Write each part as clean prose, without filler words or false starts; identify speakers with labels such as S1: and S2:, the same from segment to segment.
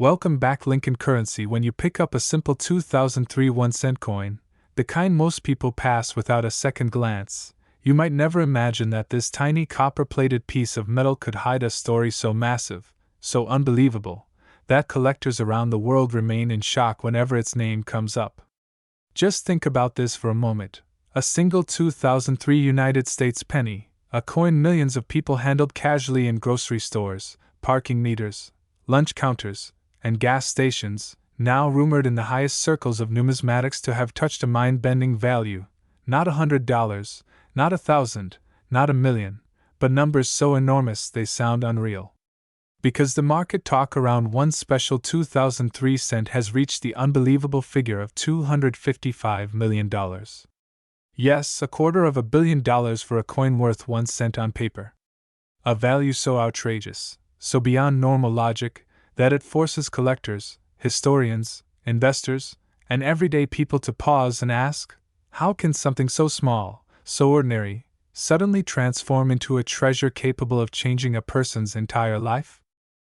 S1: Welcome back, Lincoln currency. When you pick up a simple 2003 1-cent coin, the kind most people pass without a second glance, you might never imagine that this tiny copper-plated piece of metal could hide a story so massive, so unbelievable, that collectors around the world remain in shock whenever its name comes up. Just think about this for a moment. A single 2003 United States penny, a coin millions of people handled casually in grocery stores, parking meters, lunch counters, and gas stations, now rumored in the highest circles of numismatics to have touched a mind-bending value, not $100, not 1,000, not 1,000,000, but numbers so enormous they sound unreal. Because the market talk around one special 2003 cent has reached the unbelievable figure of $255 million. Yes, $250 million for a coin worth 1 cent on paper. A value so outrageous, so beyond normal logic, that it forces collectors, historians, investors, and everyday people to pause and ask, how can something so small, so ordinary, suddenly transform into a treasure capable of changing a person's entire life?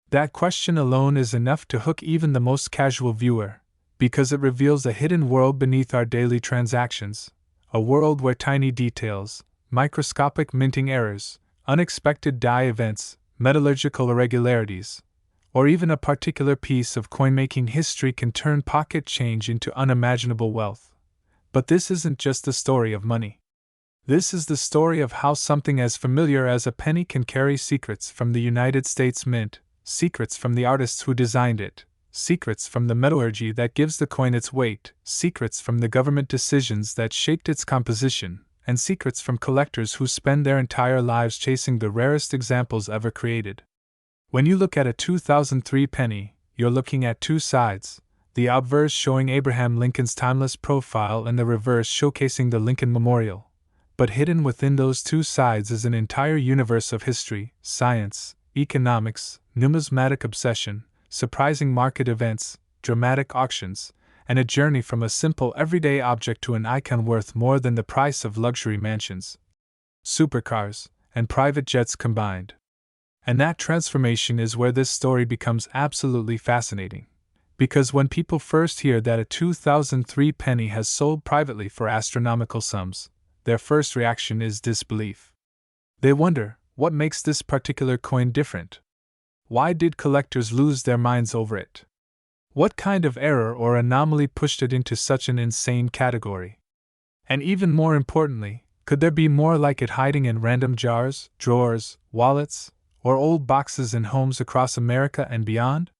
S1: That question alone is enough to hook even the most casual viewer, because it reveals a hidden world beneath our daily transactions, a world where tiny details, microscopic minting errors, unexpected die events, metallurgical irregularities, or even a particular piece of coin-making history can turn pocket change into unimaginable wealth. But this isn't just the story of money. This is the story of how something as familiar as a penny can carry secrets from the United States Mint, secrets from the artists who designed it, secrets from the metallurgy that gives the coin its weight, secrets from the government decisions that shaped its composition, and secrets from collectors who spend their entire lives chasing the rarest examples ever created. When you look at a 2003 penny, you're looking at two sides, the obverse showing Abraham Lincoln's timeless profile and the reverse showcasing the Lincoln Memorial. But hidden within those two sides is an entire universe of history, science, economics, numismatic obsession, surprising market events, dramatic auctions, and a journey from a simple everyday object to an icon worth more than the price of luxury mansions, supercars, and private jets combined. And that transformation is where this story becomes absolutely fascinating. Because when people first hear that a 2003 penny has sold privately for astronomical sums, their first reaction is disbelief. They wonder, what makes this particular coin different? Why did collectors lose their minds over it? What kind of error or anomaly pushed it into such an insane category? And even more importantly, could there be more like it hiding in random jars, drawers, wallets, or old boxes in homes across America and beyond?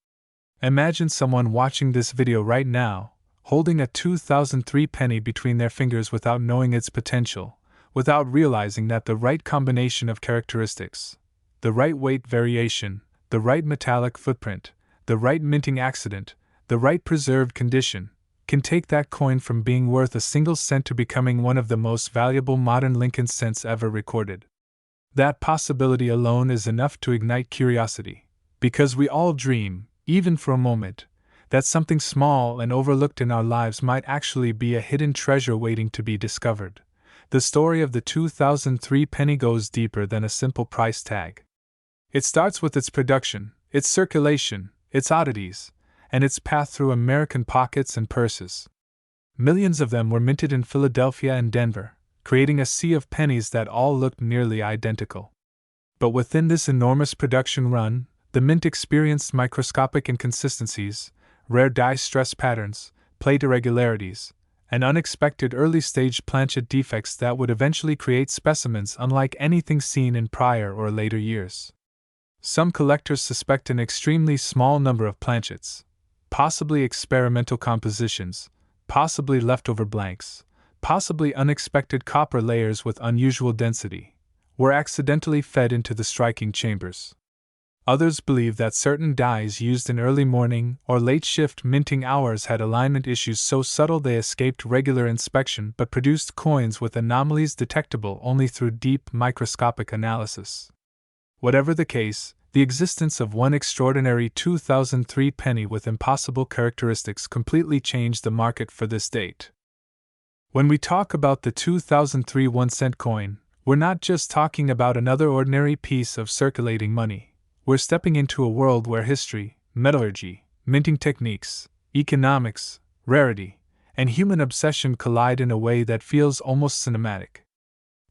S1: Imagine someone watching this video right now, holding a 2003 penny between their fingers without knowing its potential, without realizing that the right combination of characteristics, the right weight variation, the right metallic footprint, the right minting accident, the right preserved condition, can take that coin from being worth a single cent to becoming one of the most valuable modern Lincoln cents ever recorded. That possibility alone is enough to ignite curiosity, because we all dream, even for a moment, that something small and overlooked in our lives might actually be a hidden treasure waiting to be discovered. The story of the 2003 penny goes deeper than a simple price tag. It starts with its production, its circulation, its oddities, and its path through American pockets and purses. Millions of them were minted in Philadelphia and Denver, creating a sea of pennies that all looked nearly identical. But within this enormous production run, the mint experienced microscopic inconsistencies, rare die stress patterns, plate irregularities, and unexpected early-stage planchet defects that would eventually create specimens unlike anything seen in prior or later years. Some collectors suspect an extremely small number of planchets, possibly experimental compositions, possibly leftover blanks, possibly unexpected copper layers with unusual density, were accidentally fed into the striking chambers. Others believe that certain dies used in early morning or late shift minting hours had alignment issues so subtle they escaped regular inspection but produced coins with anomalies detectable only through deep microscopic analysis. Whatever the case, the existence of one extraordinary 2003 penny with impossible characteristics completely changed the market for this date. When we talk about the 2003 1-cent coin, we're not just talking about another ordinary piece of circulating money. We're stepping into a world where history, metallurgy, minting techniques, economics, rarity, and human obsession collide in a way that feels almost cinematic.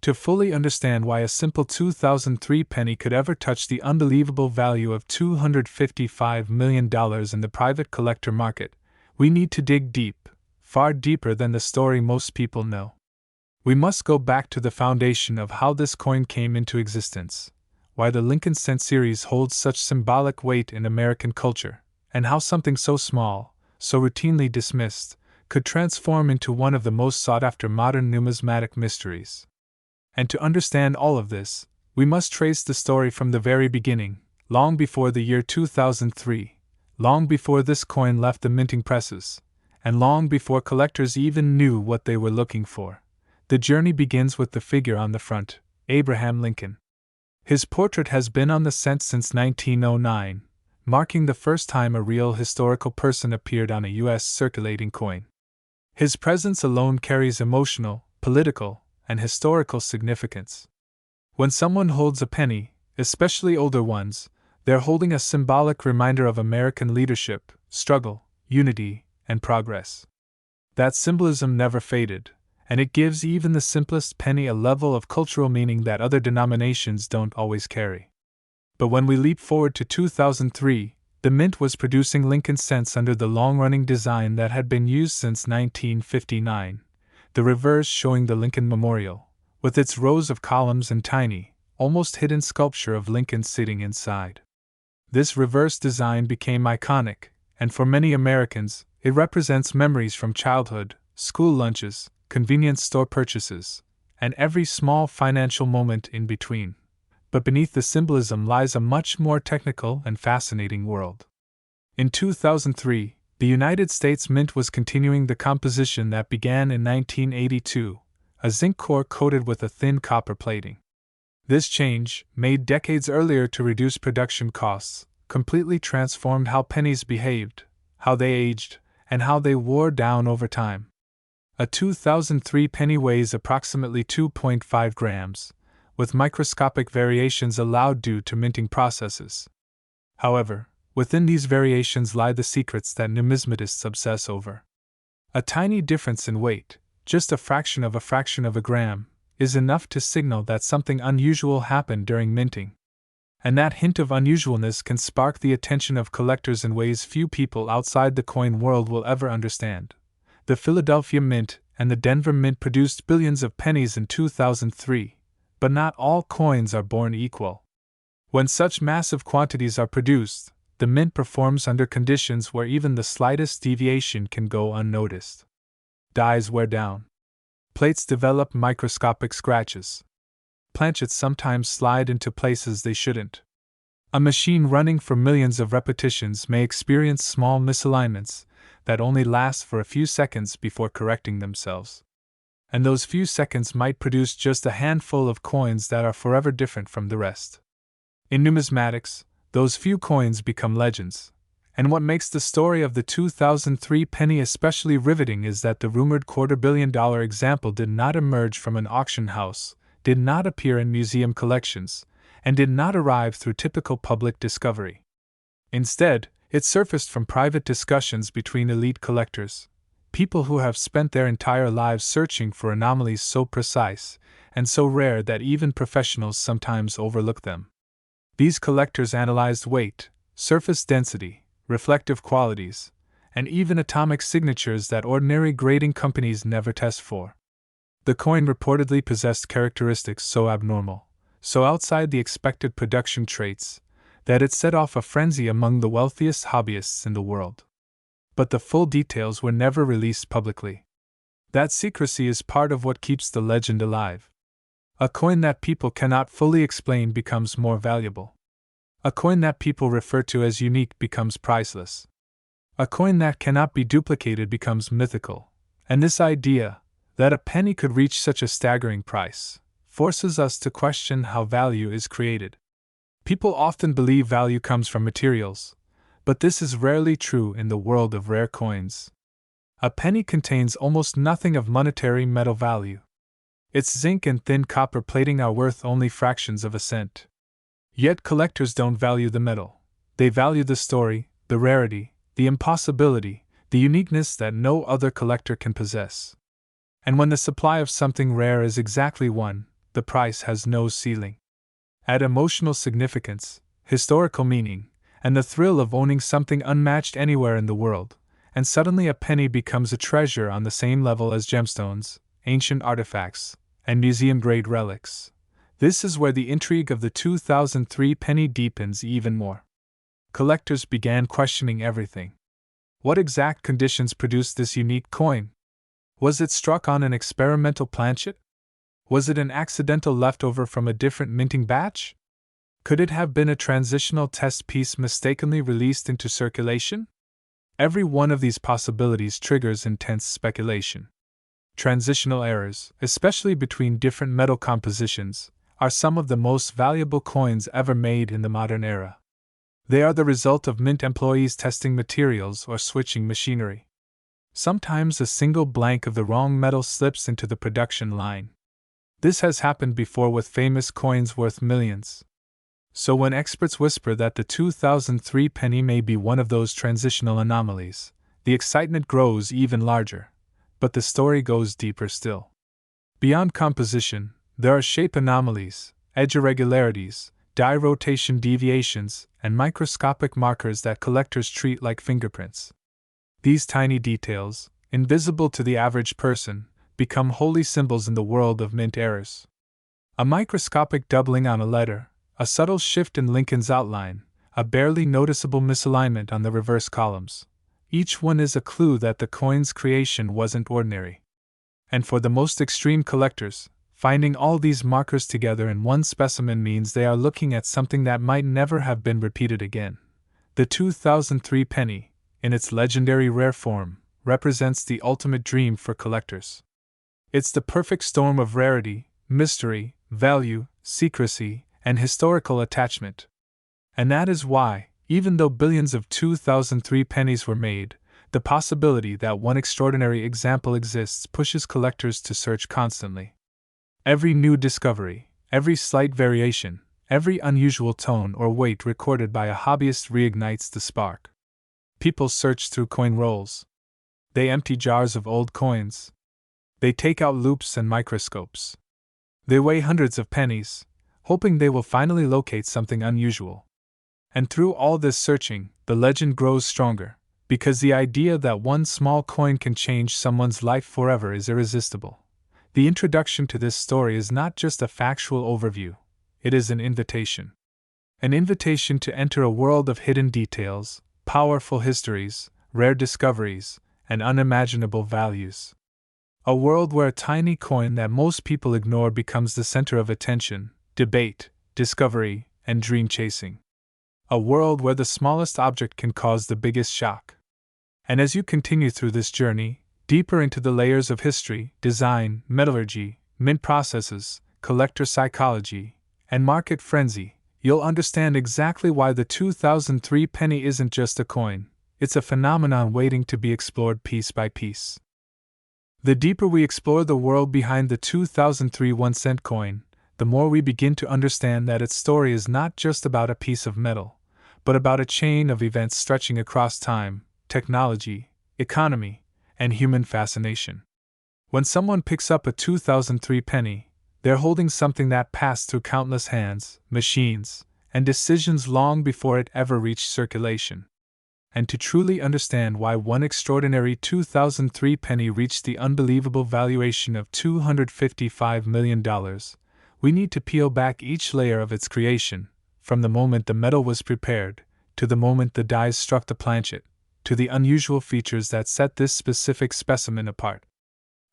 S1: To fully understand why a simple 2003 penny could ever touch the unbelievable value of $255 million in the private collector market, we need to dig deep, far deeper than the story most people know. We must go back to the foundation of how this coin came into existence, why the Lincoln cent series holds such symbolic weight in American culture, and how something so small, so routinely dismissed, could transform into one of the most sought-after modern numismatic mysteries. And to understand all of this, we must trace the story from the very beginning, long before the year 2003, long before this coin left the minting presses, and long before collectors even knew what they were looking for. The journey begins with the figure on the front, Abraham Lincoln. His portrait has been on the cent since 1909, marking the first time a real historical person appeared on a U.S. circulating coin. His presence alone carries emotional, political, and historical significance. When someone holds a penny, especially older ones, they're holding a symbolic reminder of American leadership, struggle, unity, and progress. That symbolism never faded, and it gives even the simplest penny a level of cultural meaning that other denominations don't always carry. But when we leap forward to 2003, the Mint was producing Lincoln cents under the long-running design that had been used since 1959. The reverse showing the Lincoln Memorial, with its rows of columns and tiny, almost hidden sculpture of Lincoln sitting inside. This reverse design became iconic, and for many Americans, it represents memories from childhood, school lunches, convenience store purchases, and every small financial moment in between. But beneath the symbolism lies a much more technical and fascinating world. In 2003, the United States Mint was continuing the composition that began in 1982, a zinc core coated with a thin copper plating. This change, made decades earlier to reduce production costs, completely transformed how pennies behaved, how they aged, and how they wore down over time. A 2003 penny weighs approximately 2.5 grams, with microscopic variations allowed due to minting processes. However, within these variations lie the secrets that numismatists obsess over. A tiny difference in weight, just a fraction of a gram, is enough to signal that something unusual happened during minting. And that hint of unusualness can spark the attention of collectors in ways few people outside the coin world will ever understand. The Philadelphia Mint and the Denver Mint produced billions of pennies in 2003, but not all coins are born equal. When such massive quantities are produced, the Mint performs under conditions where even the slightest deviation can go unnoticed. Dies wear down. Plates develop microscopic scratches. Planchets sometimes slide into places they shouldn't. A machine running for millions of repetitions may experience small misalignments that only last for a few seconds before correcting themselves. And those few seconds might produce just a handful of coins that are forever different from the rest. In numismatics, those few coins become legends, and what makes the story of the 2003 penny especially riveting is that the rumored $250 million example did not emerge from an auction house, did not appear in museum collections, and did not arrive through typical public discovery. Instead, it surfaced from private discussions between elite collectors, people who have spent their entire lives searching for anomalies so precise and so rare that even professionals sometimes overlook them. These collectors analyzed weight, surface density, reflective qualities, and even atomic signatures that ordinary grading companies never test for. The coin reportedly possessed characteristics so abnormal, so outside the expected production traits, that it set off a frenzy among the wealthiest hobbyists in the world. But the full details were never released publicly. That secrecy is part of what keeps the legend alive. A coin that people cannot fully explain becomes more valuable. A coin that people refer to as unique becomes priceless. A coin that cannot be duplicated becomes mythical. And this idea, that a penny could reach such a staggering price, forces us to question how value is created. People often believe value comes from materials, but this is rarely true in the world of rare coins. A penny contains almost nothing of monetary metal value. Its zinc and thin copper plating are worth only fractions of a cent. Yet collectors don't value the metal. They value the story, the rarity, the impossibility, the uniqueness that no other collector can possess. And when the supply of something rare is exactly one, the price has no ceiling. Add emotional significance, historical meaning, and the thrill of owning something unmatched anywhere in the world, and suddenly a penny becomes a treasure on the same level as gemstones, ancient artifacts, and museum-grade relics. This is where the intrigue of the 2003 penny deepens even more. Collectors began questioning everything. What exact conditions produced this unique coin? Was it struck on an experimental planchet? Was it an accidental leftover from a different minting batch? Could it have been a transitional test piece mistakenly released into circulation? Every one of these possibilities triggers intense speculation. Transitional errors, especially between different metal compositions, are some of the most valuable coins ever made in the modern era. They are the result of mint employees testing materials or switching machinery. Sometimes a single blank of the wrong metal slips into the production line. This has happened before with famous coins worth millions. So when experts whisper that the 2003 penny may be one of those transitional anomalies, the excitement grows even larger. But the story goes deeper still. Beyond composition, there are shape anomalies, edge irregularities, die rotation deviations, and microscopic markers that collectors treat like fingerprints. These tiny details, invisible to the average person, become holy symbols in the world of mint errors. A microscopic doubling on a letter, a subtle shift in Lincoln's outline, a barely noticeable misalignment on the reverse columns. Each one is a clue that the coin's creation wasn't ordinary. And for the most extreme collectors, finding all these markers together in one specimen means they are looking at something that might never have been repeated again. The 2003 penny, in its legendary rare form, represents the ultimate dream for collectors. It's the perfect storm of rarity, mystery, value, secrecy, and historical attachment. And that is why, even though billions of 2003 pennies were made, the possibility that one extraordinary example exists pushes collectors to search constantly. Every new discovery, every slight variation, every unusual tone or weight recorded by a hobbyist reignites the spark. People search through coin rolls. They empty jars of old coins. They take out loupes and microscopes. They weigh hundreds of pennies, hoping they will finally locate something unusual. And through all this searching, the legend grows stronger, because the idea that one small coin can change someone's life forever is irresistible. The introduction to this story is not just a factual overview, it is an invitation. An invitation to enter a world of hidden details, powerful histories, rare discoveries, and unimaginable values. A world where a tiny coin that most people ignore becomes the center of attention, debate, discovery, and dream chasing. A world where the smallest object can cause the biggest shock. And as you continue through this journey, deeper into the layers of history, design, metallurgy, mint processes, collector psychology, and market frenzy, you'll understand exactly why the 2003 penny isn't just a coin, it's a phenomenon waiting to be explored piece by piece. The deeper we explore the world behind the 2003 1-cent coin, the more we begin to understand that its story is not just about a piece of metal, but about a chain of events stretching across time, technology, economy, and human fascination. When someone picks up a 2003 penny, they're holding something that passed through countless hands, machines, and decisions long before it ever reached circulation. And to truly understand why one extraordinary 2003 penny reached the unbelievable valuation of $255 million, we need to peel back each layer of its creation, from the moment the metal was prepared, to the moment the dies struck the planchet, to the unusual features that set this specific specimen apart.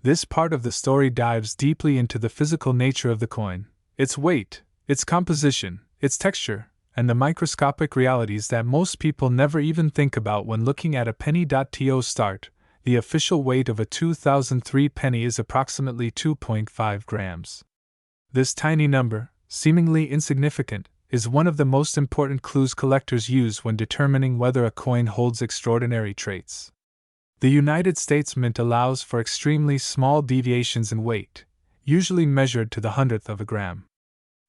S1: This part of the story dives deeply into the physical nature of the coin, its weight, its composition, its texture, and the microscopic realities that most people never even think about when looking at a penny. To start, the official weight of a 2003 penny is approximately 2.5 grams. This tiny number, seemingly insignificant, is one of the most important clues collectors use when determining whether a coin holds extraordinary traits. The United States Mint allows for extremely small deviations in weight, usually measured to the hundredth of a gram.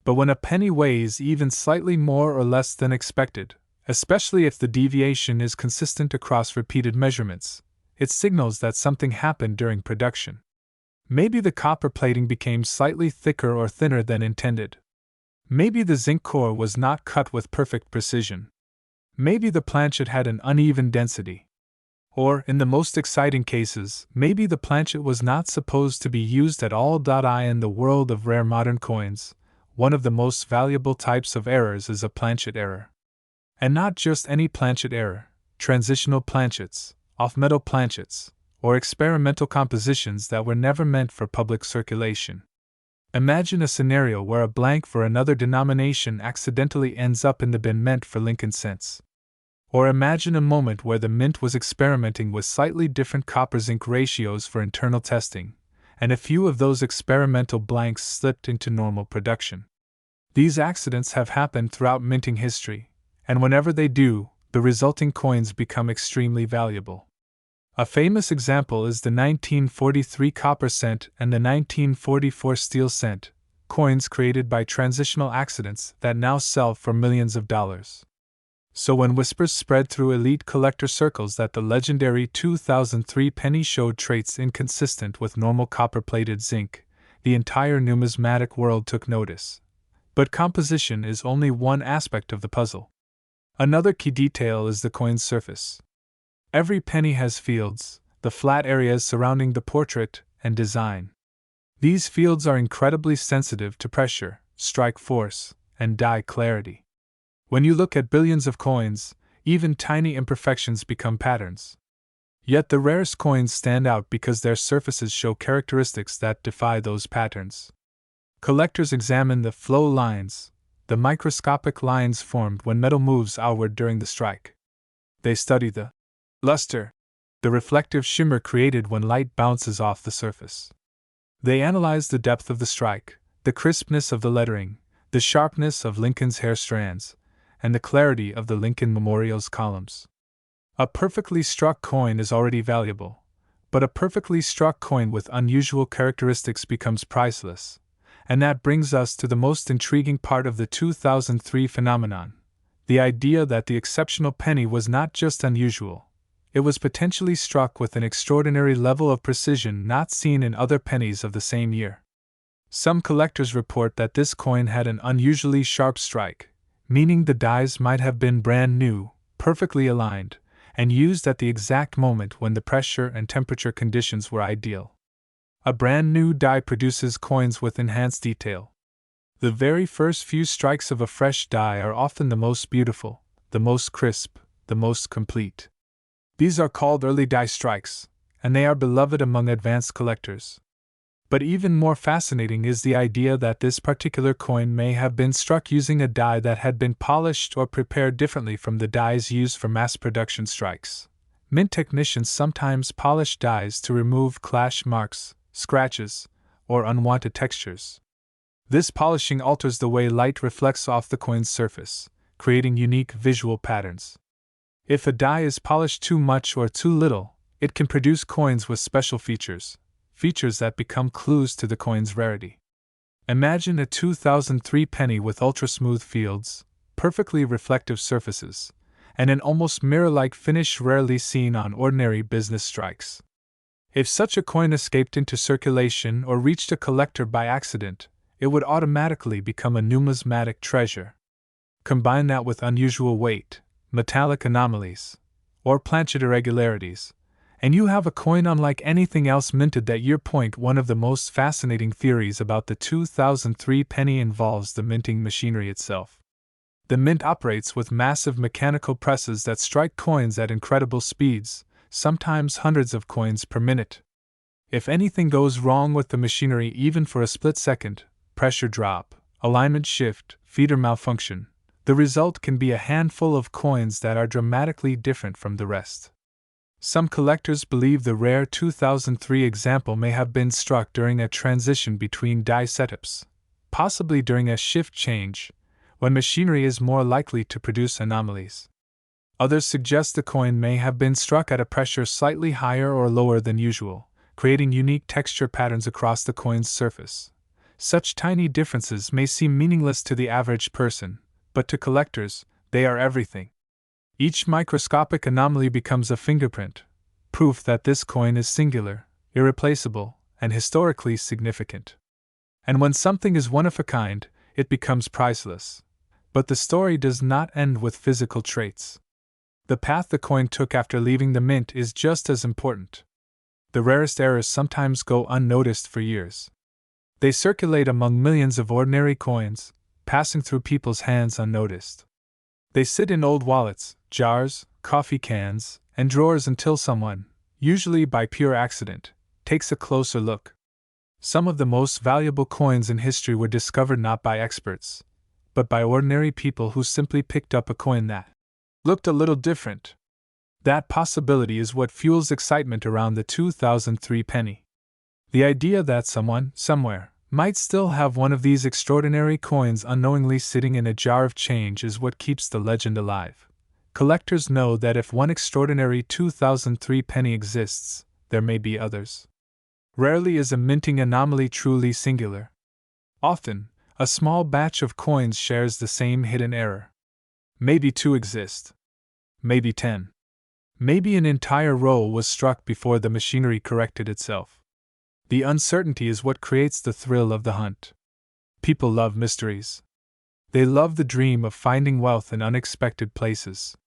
S1: But when a penny weighs even slightly more or less than expected, especially if the deviation is consistent across repeated measurements. It signals that something happened during production. Maybe the copper plating became slightly thicker or thinner than intended. Maybe the zinc core was not cut with perfect precision. Maybe the planchet had an uneven density. Or, in the most exciting cases, maybe the planchet was not supposed to be used at all. In the world of rare modern coins, one of the most valuable types of errors is a planchet error. And not just any planchet error, transitional planchets, off-metal planchets, or experimental compositions that were never meant for public circulation. Imagine a scenario where a blank for another denomination accidentally ends up in the bin meant for Lincoln cents. Or imagine a moment where the mint was experimenting with slightly different copper-zinc ratios for internal testing, and a few of those experimental blanks slipped into normal production. These accidents have happened throughout minting history, and whenever they do, the resulting coins become extremely valuable. A famous example is the 1943 copper cent and the 1944 steel cent, coins created by transitional accidents that now sell for millions of dollars. So when whispers spread through elite collector circles that the legendary 2003 penny showed traits inconsistent with normal copper-plated zinc, the entire numismatic world took notice. But composition is only one aspect of the puzzle. Another key detail is the coin's surface. Every penny has fields, the flat areas surrounding the portrait and design. These fields are incredibly sensitive to pressure, strike force, and die clarity. When you look at billions of coins, even tiny imperfections become patterns. Yet the rarest coins stand out because their surfaces show characteristics that defy those patterns. Collectors examine the flow lines, the microscopic lines formed when metal moves outward during the strike. They study the luster, the reflective shimmer created when light bounces off the surface. They analyze the depth of the strike, the crispness of the lettering, the sharpness of Lincoln's hair strands, and the clarity of the Lincoln Memorial's columns. A perfectly struck coin is already valuable, but a perfectly struck coin with unusual characteristics becomes priceless, and that brings us to the most intriguing part of the 2003 phenomenon, the idea that the exceptional penny was not just unusual. It was potentially struck with an extraordinary level of precision not seen in other pennies of the same year. Some collectors report that this coin had an unusually sharp strike, meaning the dies might have been brand new, perfectly aligned, and used at the exact moment when the pressure and temperature conditions were ideal. A brand new die produces coins with enhanced detail. The very first few strikes of a fresh die are often the most beautiful, the most crisp, the most complete. These are called early die strikes, and they are beloved among advanced collectors. But even more fascinating is the idea that this particular coin may have been struck using a die that had been polished or prepared differently from the dies used for mass production strikes. Mint technicians sometimes polish dies to remove clash marks, scratches, or unwanted textures. This polishing alters the way light reflects off the coin's surface, creating unique visual patterns. If a die is polished too much or too little, it can produce coins with special features that become clues to the coin's rarity. Imagine a 2003 penny with ultra-smooth fields, perfectly reflective surfaces, and an almost mirror-like finish rarely seen on ordinary business strikes. If such a coin escaped into circulation or reached a collector by accident, it would automatically become a numismatic treasure. Combine that with unusual weight, metallic anomalies, or planchet irregularities, and you have a coin unlike anything else minted that year. One of the most fascinating theories about the 2003 penny involves the minting machinery itself. The mint operates with massive mechanical presses that strike coins at incredible speeds, sometimes hundreds of coins per minute. If anything goes wrong with the machinery even for a split second, pressure drop, alignment shift, feeder malfunction, the result can be a handful of coins that are dramatically different from the rest. Some collectors believe the rare 2003 example may have been struck during a transition between die setups, possibly during a shift change, when machinery is more likely to produce anomalies. Others suggest the coin may have been struck at a pressure slightly higher or lower than usual, creating unique texture patterns across the coin's surface. Such tiny differences may seem meaningless to the average person, but to collectors, they are everything. Each microscopic anomaly becomes a fingerprint, proof that this coin is singular, irreplaceable, and historically significant. And when something is one of a kind, it becomes priceless. But the story does not end with physical traits. The path the coin took after leaving the mint is just as important. The rarest errors sometimes go unnoticed for years. They circulate among millions of ordinary coins, passing through people's hands unnoticed. They sit in old wallets, jars, coffee cans, and drawers until someone, usually by pure accident, takes a closer look. Some of the most valuable coins in history were discovered not by experts, but by ordinary people who simply picked up a coin that looked a little different. That possibility is what fuels excitement around the 2003 penny. The idea that someone, somewhere, might still have one of these extraordinary coins unknowingly sitting in a jar of change is what keeps the legend alive. Collectors know that if one extraordinary 2003 penny exists, there may be others. Rarely is a minting anomaly truly singular. Often, a small batch of coins shares the same hidden error. Maybe 2 exist. Maybe 10. Maybe an entire row was struck before the machinery corrected itself. The uncertainty is what creates the thrill of the hunt. People love mysteries. They love the dream of finding wealth in unexpected places.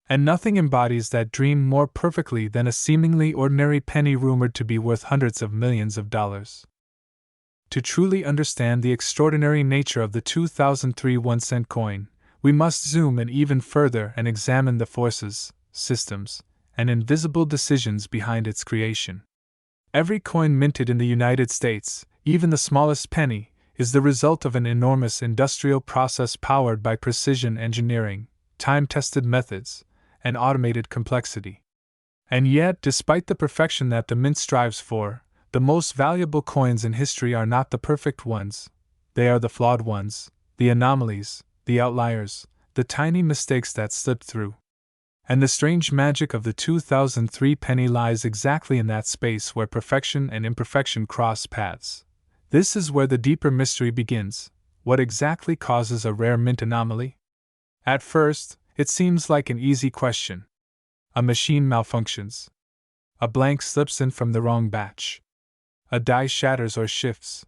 S1: And nothing embodies that dream more perfectly than a seemingly ordinary penny rumored to be worth hundreds of millions of dollars. To truly understand the extraordinary nature of the 2003 1-cent coin, we must zoom in even further and examine the forces, systems, and invisible decisions behind its creation. Every coin minted in the United States, even the smallest penny, is the result of an enormous industrial process powered by precision engineering, time-tested methods, and automated complexity. And yet, despite the perfection that the mint strives for, the most valuable coins in history are not the perfect ones. They are the flawed ones, the anomalies, the outliers, the tiny mistakes that slipped through. And the strange magic of the 2003 penny lies exactly in that space where perfection and imperfection cross paths. This is where the deeper mystery begins. What exactly causes a rare mint anomaly? At first, it seems like an easy question. A machine malfunctions. A blank slips in from the wrong batch. A die shatters or shifts.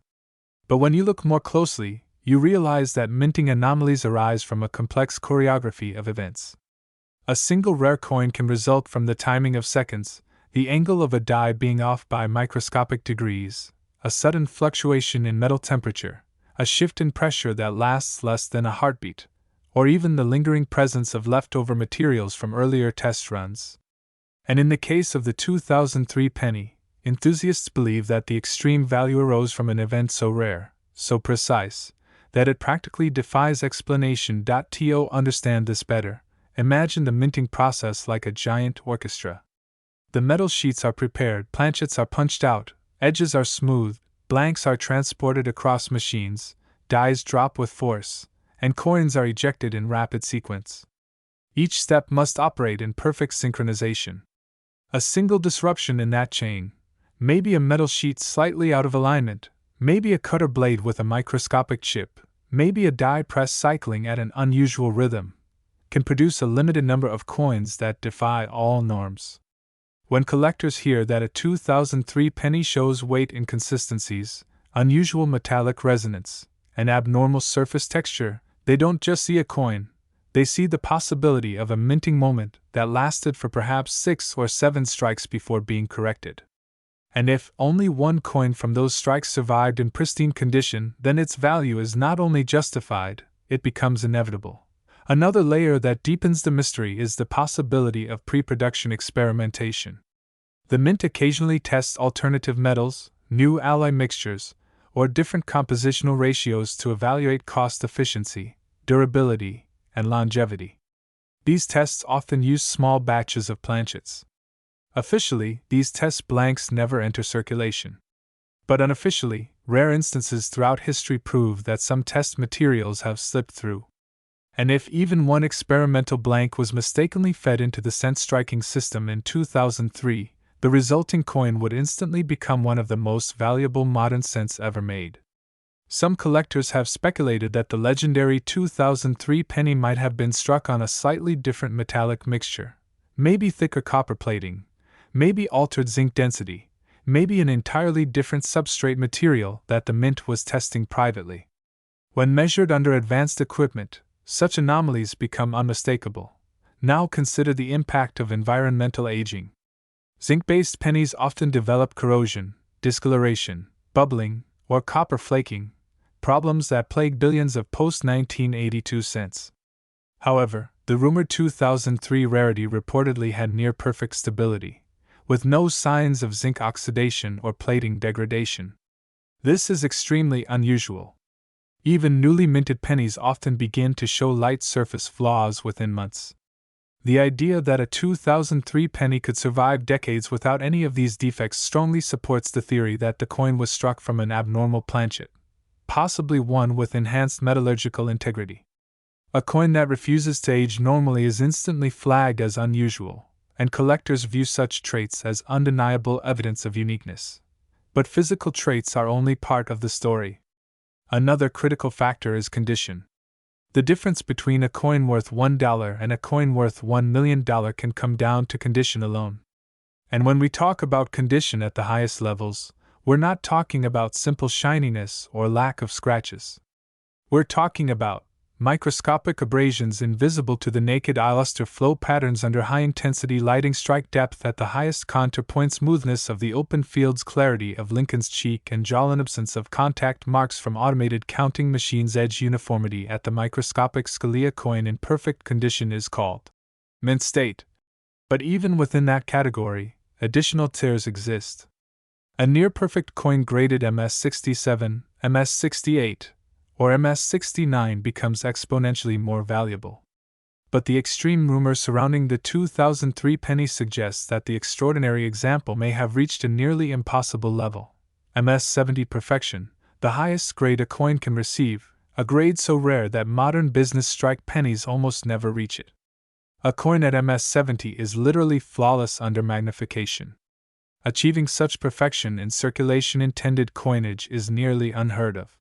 S1: But when you look more closely, you realize that minting anomalies arise from a complex choreography of events. A single rare coin can result from the timing of seconds, the angle of a die being off by microscopic degrees, a sudden fluctuation in metal temperature, a shift in pressure that lasts less than a heartbeat, or even the lingering presence of leftover materials from earlier test runs. And in the case of the 2003 penny, enthusiasts believe that the extreme value arose from an event so rare, so precise, that it practically defies explanation. To understand this better, imagine the minting process like a giant orchestra. The metal sheets are prepared, planchets are punched out, edges are smoothed, blanks are transported across machines, dies drop with force, and coins are ejected in rapid sequence. Each step must operate in perfect synchronization. A single disruption in that chain, maybe a metal sheet slightly out of alignment, maybe a cutter blade with a microscopic chip, maybe a die press cycling at an unusual rhythm, can produce a limited number of coins that defy all norms. When collectors hear that a 2003 penny shows weight inconsistencies, unusual metallic resonance, and abnormal surface texture, they don't just see a coin, they see the possibility of a minting moment that lasted for perhaps 6 or 7 strikes before being corrected. And if only one coin from those strikes survived in pristine condition, then its value is not only justified, it becomes inevitable. Another layer that deepens the mystery is the possibility of pre-production experimentation. The mint occasionally tests alternative metals, new alloy mixtures, or different compositional ratios to evaluate cost efficiency, durability, and longevity. These tests often use small batches of planchets. Officially, these test blanks never enter circulation. But unofficially, rare instances throughout history prove that some test materials have slipped through. And if even one experimental blank was mistakenly fed into the cent-striking system in 2003, the resulting coin would instantly become one of the most valuable modern cents ever made. Some collectors have speculated that the legendary 2003 penny might have been struck on a slightly different metallic mixture, maybe thicker copper plating, maybe altered zinc density, maybe an entirely different substrate material that the mint was testing privately. When measured under advanced equipment, such anomalies become unmistakable. Now consider the impact of environmental aging. Zinc-based pennies often develop corrosion, discoloration, bubbling, or copper flaking, problems that plague billions of post-1982 cents. However, the rumored 2003 rarity reportedly had near-perfect stability, with no signs of zinc oxidation or plating degradation. This is extremely unusual. Even newly minted pennies often begin to show light surface flaws within months. The idea that a 2003 penny could survive decades without any of these defects strongly supports the theory that the coin was struck from an abnormal planchet, possibly one with enhanced metallurgical integrity. A coin that refuses to age normally is instantly flagged as unusual, and collectors view such traits as undeniable evidence of uniqueness. But physical traits are only part of the story. Another critical factor is condition. The difference between a coin worth $1 and a coin worth $1 million can come down to condition alone. And when we talk about condition at the highest levels, we're not talking about simple shininess or lack of scratches. We're talking about microscopic abrasions invisible to the naked eye, luster flow patterns under high-intensity lighting, strike depth at the highest contour point, smoothness of the open fields, clarity of Lincoln's cheek and jawline, absence of contact marks from automated counting machines, edge uniformity at the microscopic scale. A coin in perfect condition is called mint state. But even within that category, additional tiers exist. A near-perfect coin graded MS67, MS68, or MS69 becomes exponentially more valuable. But the extreme rumor surrounding the 2003 penny suggests that the extraordinary example may have reached a nearly impossible level. MS70 perfection, the highest grade a coin can receive, a grade so rare that modern business strike pennies almost never reach it. A coin at MS70 is literally flawless under magnification. Achieving such perfection in circulation intended coinage is nearly unheard of.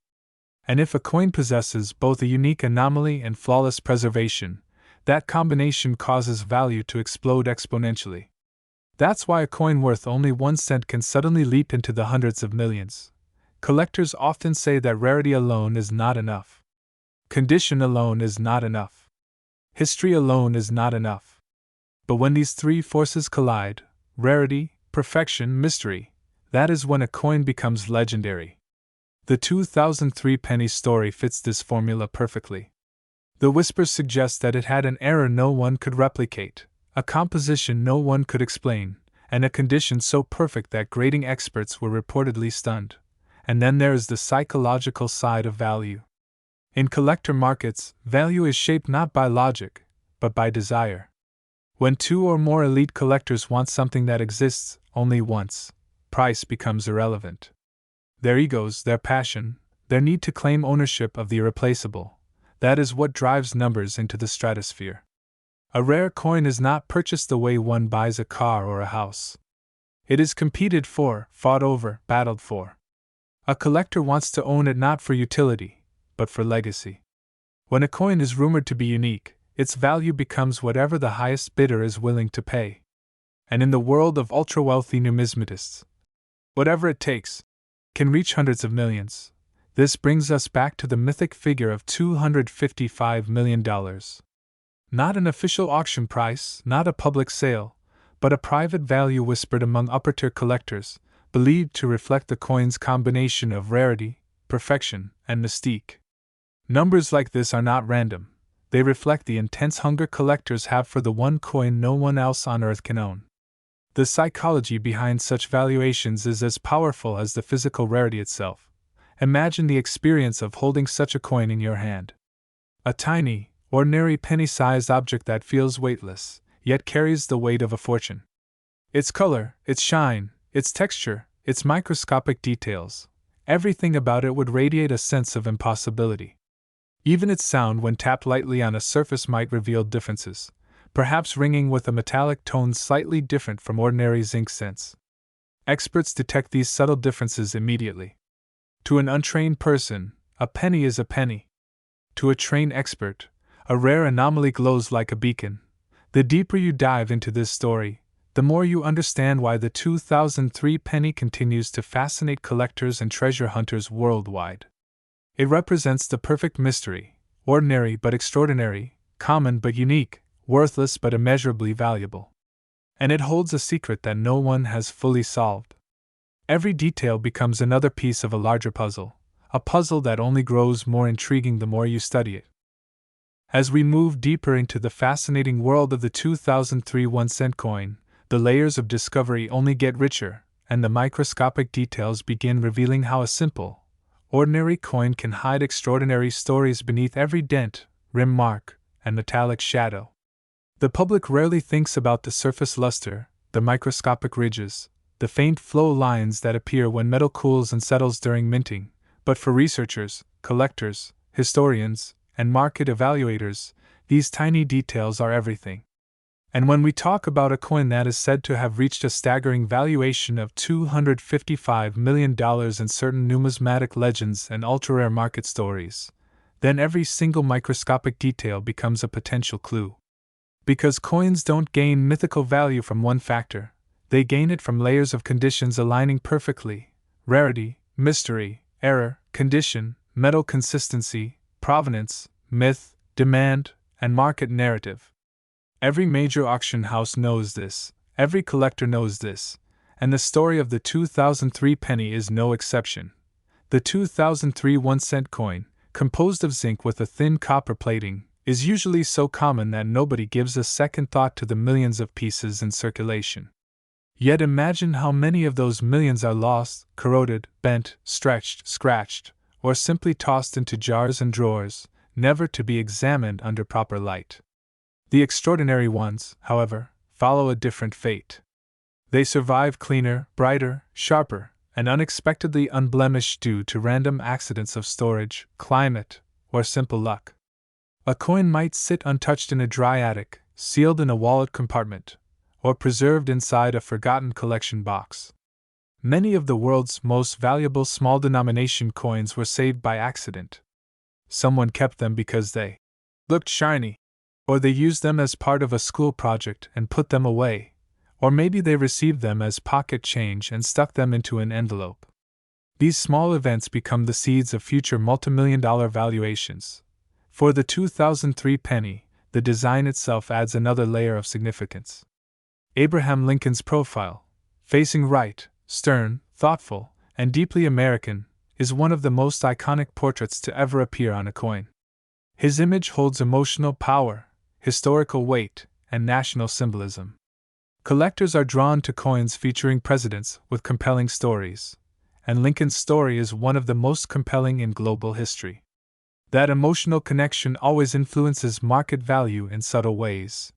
S1: And if a coin possesses both a unique anomaly and flawless preservation, that combination causes value to explode exponentially. That's why a coin worth only 1 cent can suddenly leap into the hundreds of millions. Collectors often say that rarity alone is not enough. Condition alone is not enough. History alone is not enough. But when these three forces collide, rarity, perfection, mystery, that is when a coin becomes legendary. The 2003 penny story fits this formula perfectly. The whispers suggest that it had an error no one could replicate, a composition no one could explain, and a condition so perfect that grading experts were reportedly stunned. And then there is the psychological side of value. In collector markets, value is shaped not by logic, but by desire. When two or more elite collectors want something that exists only once, price becomes irrelevant. Their egos, their passion, their need to claim ownership of the irreplaceable, that is what drives numbers into the stratosphere. A rare coin is not purchased the way one buys a car or a house. It is competed for, fought over, battled for. A collector wants to own it not for utility, but for legacy. When a coin is rumored to be unique, its value becomes whatever the highest bidder is willing to pay. And in the world of ultra-wealthy numismatists, whatever it takes can reach hundreds of millions. This brings us back to the mythic figure of $255 million. Not an official auction price, not a public sale, but a private value whispered among upper-tier collectors, believed to reflect the coin's combination of rarity, perfection, and mystique. Numbers like this are not random. They reflect the intense hunger collectors have for the one coin no one else on earth can own. The psychology behind such valuations is as powerful as the physical rarity itself. Imagine the experience of holding such a coin in your hand. A tiny, ordinary penny-sized object that feels weightless, yet carries the weight of a fortune. Its color, its shine, its texture, its microscopic details, everything about it would radiate a sense of impossibility. Even its sound when tapped lightly on a surface might reveal differences, perhaps ringing with a metallic tone slightly different from ordinary zinc cents. Experts detect these subtle differences immediately. To an untrained person, a penny is a penny. To a trained expert, a rare anomaly glows like a beacon. The deeper you dive into this story, the more you understand why the 2003 penny continues to fascinate collectors and treasure hunters worldwide. It represents the perfect mystery, ordinary but extraordinary, common but unique, worthless but immeasurably valuable. And it holds a secret that no one has fully solved. Every detail becomes another piece of a larger puzzle, a puzzle that only grows more intriguing the more you study it. As we move deeper into the fascinating world of the 2003 1-cent coin, the layers of discovery only get richer, and the microscopic details begin revealing how a simple, ordinary coin can hide extraordinary stories beneath every dent, rim mark, and metallic shadow. The public rarely thinks about the surface luster, the microscopic ridges, the faint flow lines that appear when metal cools and settles during minting, but for researchers, collectors, historians, and market evaluators, these tiny details are everything. And when we talk about a coin that is said to have reached a staggering valuation of $255 million in certain numismatic legends and ultra-rare market stories, then every single microscopic detail becomes a potential clue. Because coins don't gain mythical value from one factor, they gain it from layers of conditions aligning perfectly: rarity, mystery, error, condition, metal consistency, provenance, myth, demand, and market narrative. Every major auction house knows this, every collector knows this, and the story of the 2003 penny is no exception. The 2003 1-cent coin, composed of zinc with a thin copper plating, is usually so common that nobody gives a second thought to the millions of pieces in circulation. Yet imagine how many of those millions are lost, corroded, bent, stretched, scratched, or simply tossed into jars and drawers, never to be examined under proper light. The extraordinary ones, however, follow a different fate. They survive cleaner, brighter, sharper, and unexpectedly unblemished due to random accidents of storage, climate, or simple luck. A coin might sit untouched in a dry attic, sealed in a wallet compartment, or preserved inside a forgotten collection box. Many of the world's most valuable small denomination coins were saved by accident. Someone kept them because they looked shiny, or they used them as part of a school project and put them away, or maybe they received them as pocket change and stuck them into an envelope. These small events become the seeds of future multimillion-dollar valuations. For the 2003 penny, the design itself adds another layer of significance. Abraham Lincoln's profile, facing right, stern, thoughtful, and deeply American, is one of the most iconic portraits to ever appear on a coin. His image holds emotional power, historical weight, and national symbolism. Collectors are drawn to coins featuring presidents with compelling stories, and Lincoln's story is one of the most compelling in global history. That emotional connection always influences market value in subtle ways.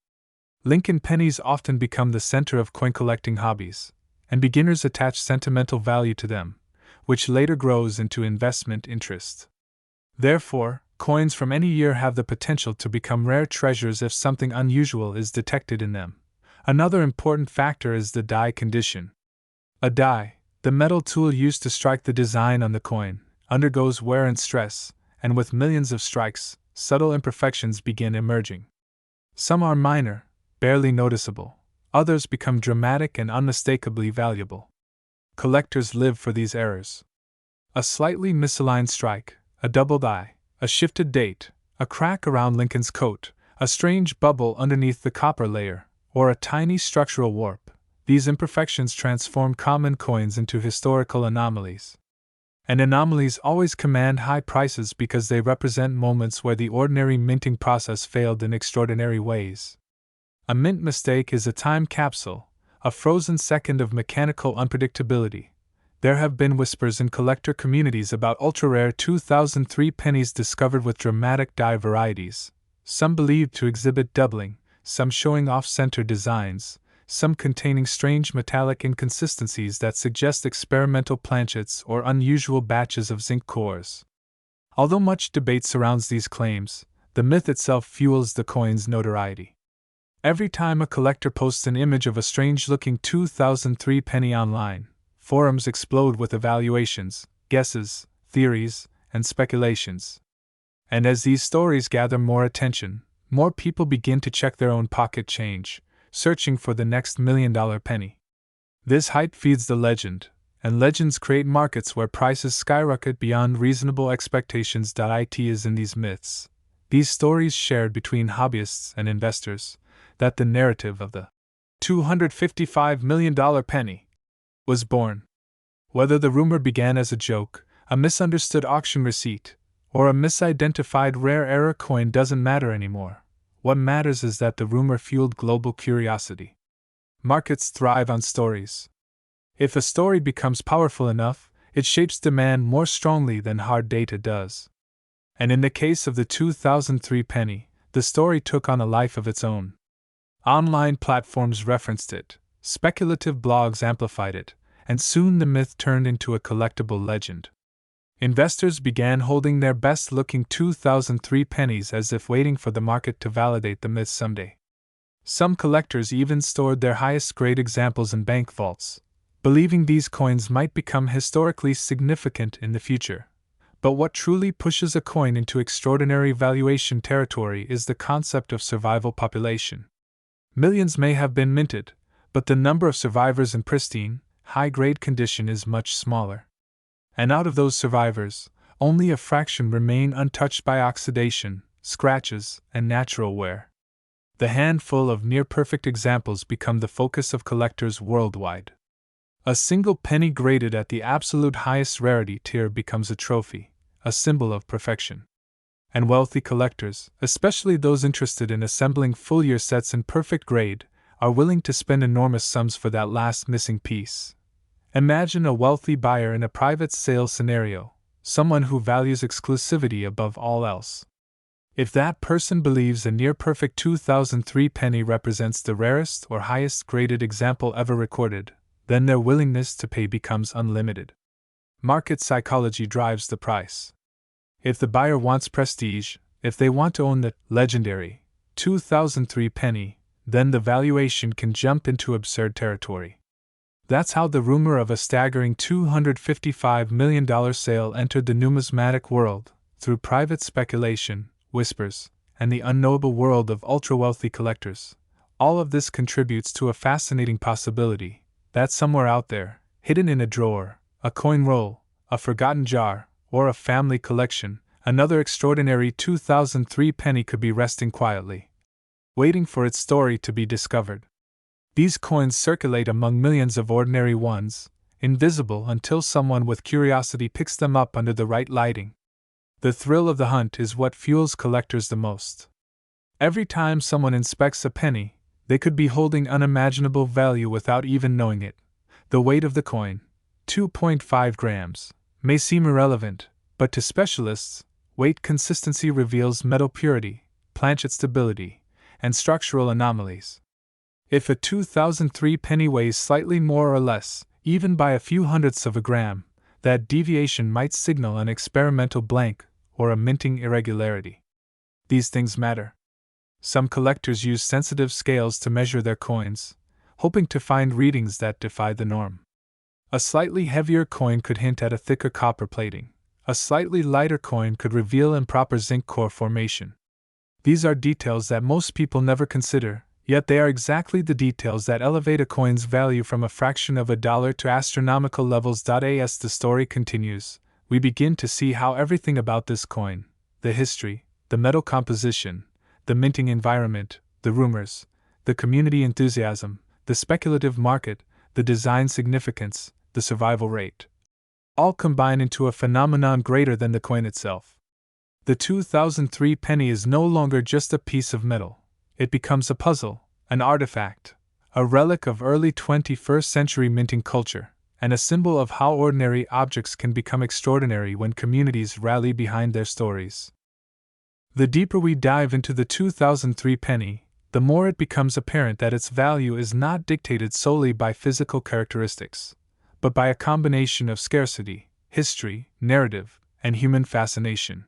S1: Lincoln pennies often become the center of coin collecting hobbies, and beginners attach sentimental value to them, which later grows into investment interest. Therefore, coins from any year have the potential to become rare treasures if something unusual is detected in them. Another important factor is the die condition. A die, the metal tool used to strike the design on the coin, undergoes wear and stress, and with millions of strikes, subtle imperfections begin emerging. Some are minor, barely noticeable, others become dramatic and unmistakably valuable. Collectors live for these errors. A slightly misaligned strike, a doubled eye, a shifted date, a crack around Lincoln's coat, a strange bubble underneath the copper layer, or a tiny structural warp. These imperfections transform common coins into historical anomalies. And anomalies always command high prices because they represent moments where the ordinary minting process failed in extraordinary ways. A mint mistake is a time capsule, a frozen second of mechanical unpredictability. There have been whispers in collector communities about ultra-rare 2003 pennies discovered with dramatic die varieties, some believed to exhibit doubling, some showing off-center designs, some containing strange metallic inconsistencies that suggest experimental planchets or unusual batches of zinc cores. Although much debate surrounds these claims, the myth itself fuels the coin's notoriety. Every time a collector posts an image of a strange-looking 2003 penny online, forums explode with evaluations, guesses, theories, and speculations. And as these stories gather more attention, more people begin to check their own pocket change, searching for the next $1,000,000 penny. This hype feeds the legend, and legends create markets where prices skyrocket beyond reasonable expectations. It is in these myths, these stories shared between hobbyists and investors, that the narrative of the $255 million penny was born. Whether the rumor began as a joke, a misunderstood auction receipt, or a misidentified rare error coin doesn't matter anymore. What matters is that the rumor fueled global curiosity. Markets thrive on stories. If a story becomes powerful enough, it shapes demand more strongly than hard data does. And in the case of the 2003 penny, the story took on a life of its own. Online platforms referenced it, speculative blogs amplified it, and soon the myth turned into a collectible legend. Investors began holding their best-looking 2003 pennies as if waiting for the market to validate the myth someday. Some collectors even stored their highest-grade examples in bank vaults, believing these coins might become historically significant in the future. But what truly pushes a coin into extraordinary valuation territory is the concept of survival population. Millions may have been minted, but the number of survivors in pristine, high-grade condition is much smaller. And out of those survivors, only a fraction remain untouched by oxidation, scratches, and natural wear. The handful of near-perfect examples become the focus of collectors worldwide. A single penny graded at the absolute highest rarity tier becomes a trophy, a symbol of perfection. And wealthy collectors, especially those interested in assembling full-year sets in perfect grade, are willing to spend enormous sums for that last missing piece. Imagine a wealthy buyer in a private sale scenario, someone who values exclusivity above all else. If that person believes a near-perfect 2003 penny represents the rarest or highest-graded example ever recorded, then their willingness to pay becomes unlimited. Market psychology drives the price. If the buyer wants prestige, if they want to own the legendary 2003 penny, then the valuation can jump into absurd territory. That's how the rumor of a staggering $255 million sale entered the numismatic world, through private speculation, whispers, and the unknowable world of ultra-wealthy collectors. All of this contributes to a fascinating possibility, that somewhere out there, hidden in a drawer, a coin roll, a forgotten jar, or a family collection, another extraordinary 2003 penny could be resting quietly, waiting for its story to be discovered. These coins circulate among millions of ordinary ones, invisible until someone with curiosity picks them up under the right lighting. The thrill of the hunt is what fuels collectors the most. Every time someone inspects a penny, they could be holding unimaginable value without even knowing it. The weight of the coin, 2.5 grams, may seem irrelevant, but to specialists, weight consistency reveals metal purity, planchet stability, and structural anomalies. If a 2003 penny weighs slightly more or less, even by a few hundredths of a gram, that deviation might signal an experimental blank or a minting irregularity. These things matter. Some collectors use sensitive scales to measure their coins, hoping to find readings that defy the norm. A slightly heavier coin could hint at a thicker copper plating. A slightly lighter coin could reveal improper zinc core formation. These are details that most people never consider, yet they are exactly the details that elevate a coin's value from a fraction of a dollar to astronomical levels. As the story continues, we begin to see how everything about this coin, the history, the metal composition, the minting environment, the rumors, the community enthusiasm, the speculative market, the design significance, the survival rate, all combine into a phenomenon greater than the coin itself. The 2003 penny is no longer just a piece of metal. It becomes a puzzle, an artifact, a relic of early 21st century minting culture, and a symbol of how ordinary objects can become extraordinary when communities rally behind their stories. The deeper we dive into the 2003 penny, the more it becomes apparent that its value is not dictated solely by physical characteristics, but by a combination of scarcity, history, narrative, and human fascination.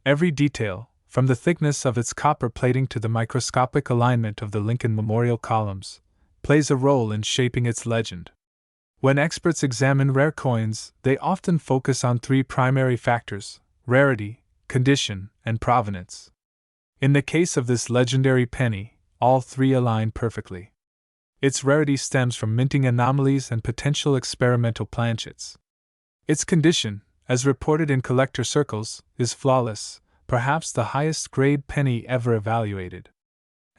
S1: Every detail, from the thickness of its copper plating to the microscopic alignment of the Lincoln Memorial columns, plays a role in shaping its legend. When experts examine rare coins, they often focus on three primary factors: rarity, condition, and provenance. In the case of this legendary penny, all three align perfectly. Its rarity stems from minting anomalies and potential experimental planchets. Its condition, as reported in collector circles, is flawless, perhaps the highest grade penny ever evaluated.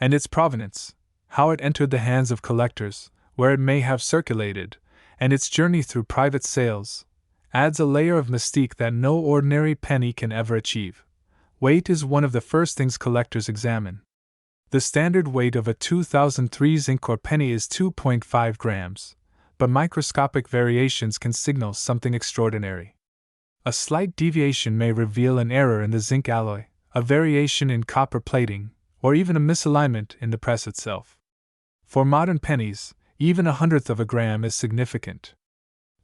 S1: And its provenance, how it entered the hands of collectors, where it may have circulated, and its journey through private sales, adds a layer of mystique that no ordinary penny can ever achieve. Weight is one of the first things collectors examine. The standard weight of a 2003 zinc or penny is 2.5 grams, but microscopic variations can signal something extraordinary. A slight deviation may reveal an error in the zinc alloy, a variation in copper plating, or even a misalignment in the press itself. For modern pennies, even 1/100th of a gram is significant.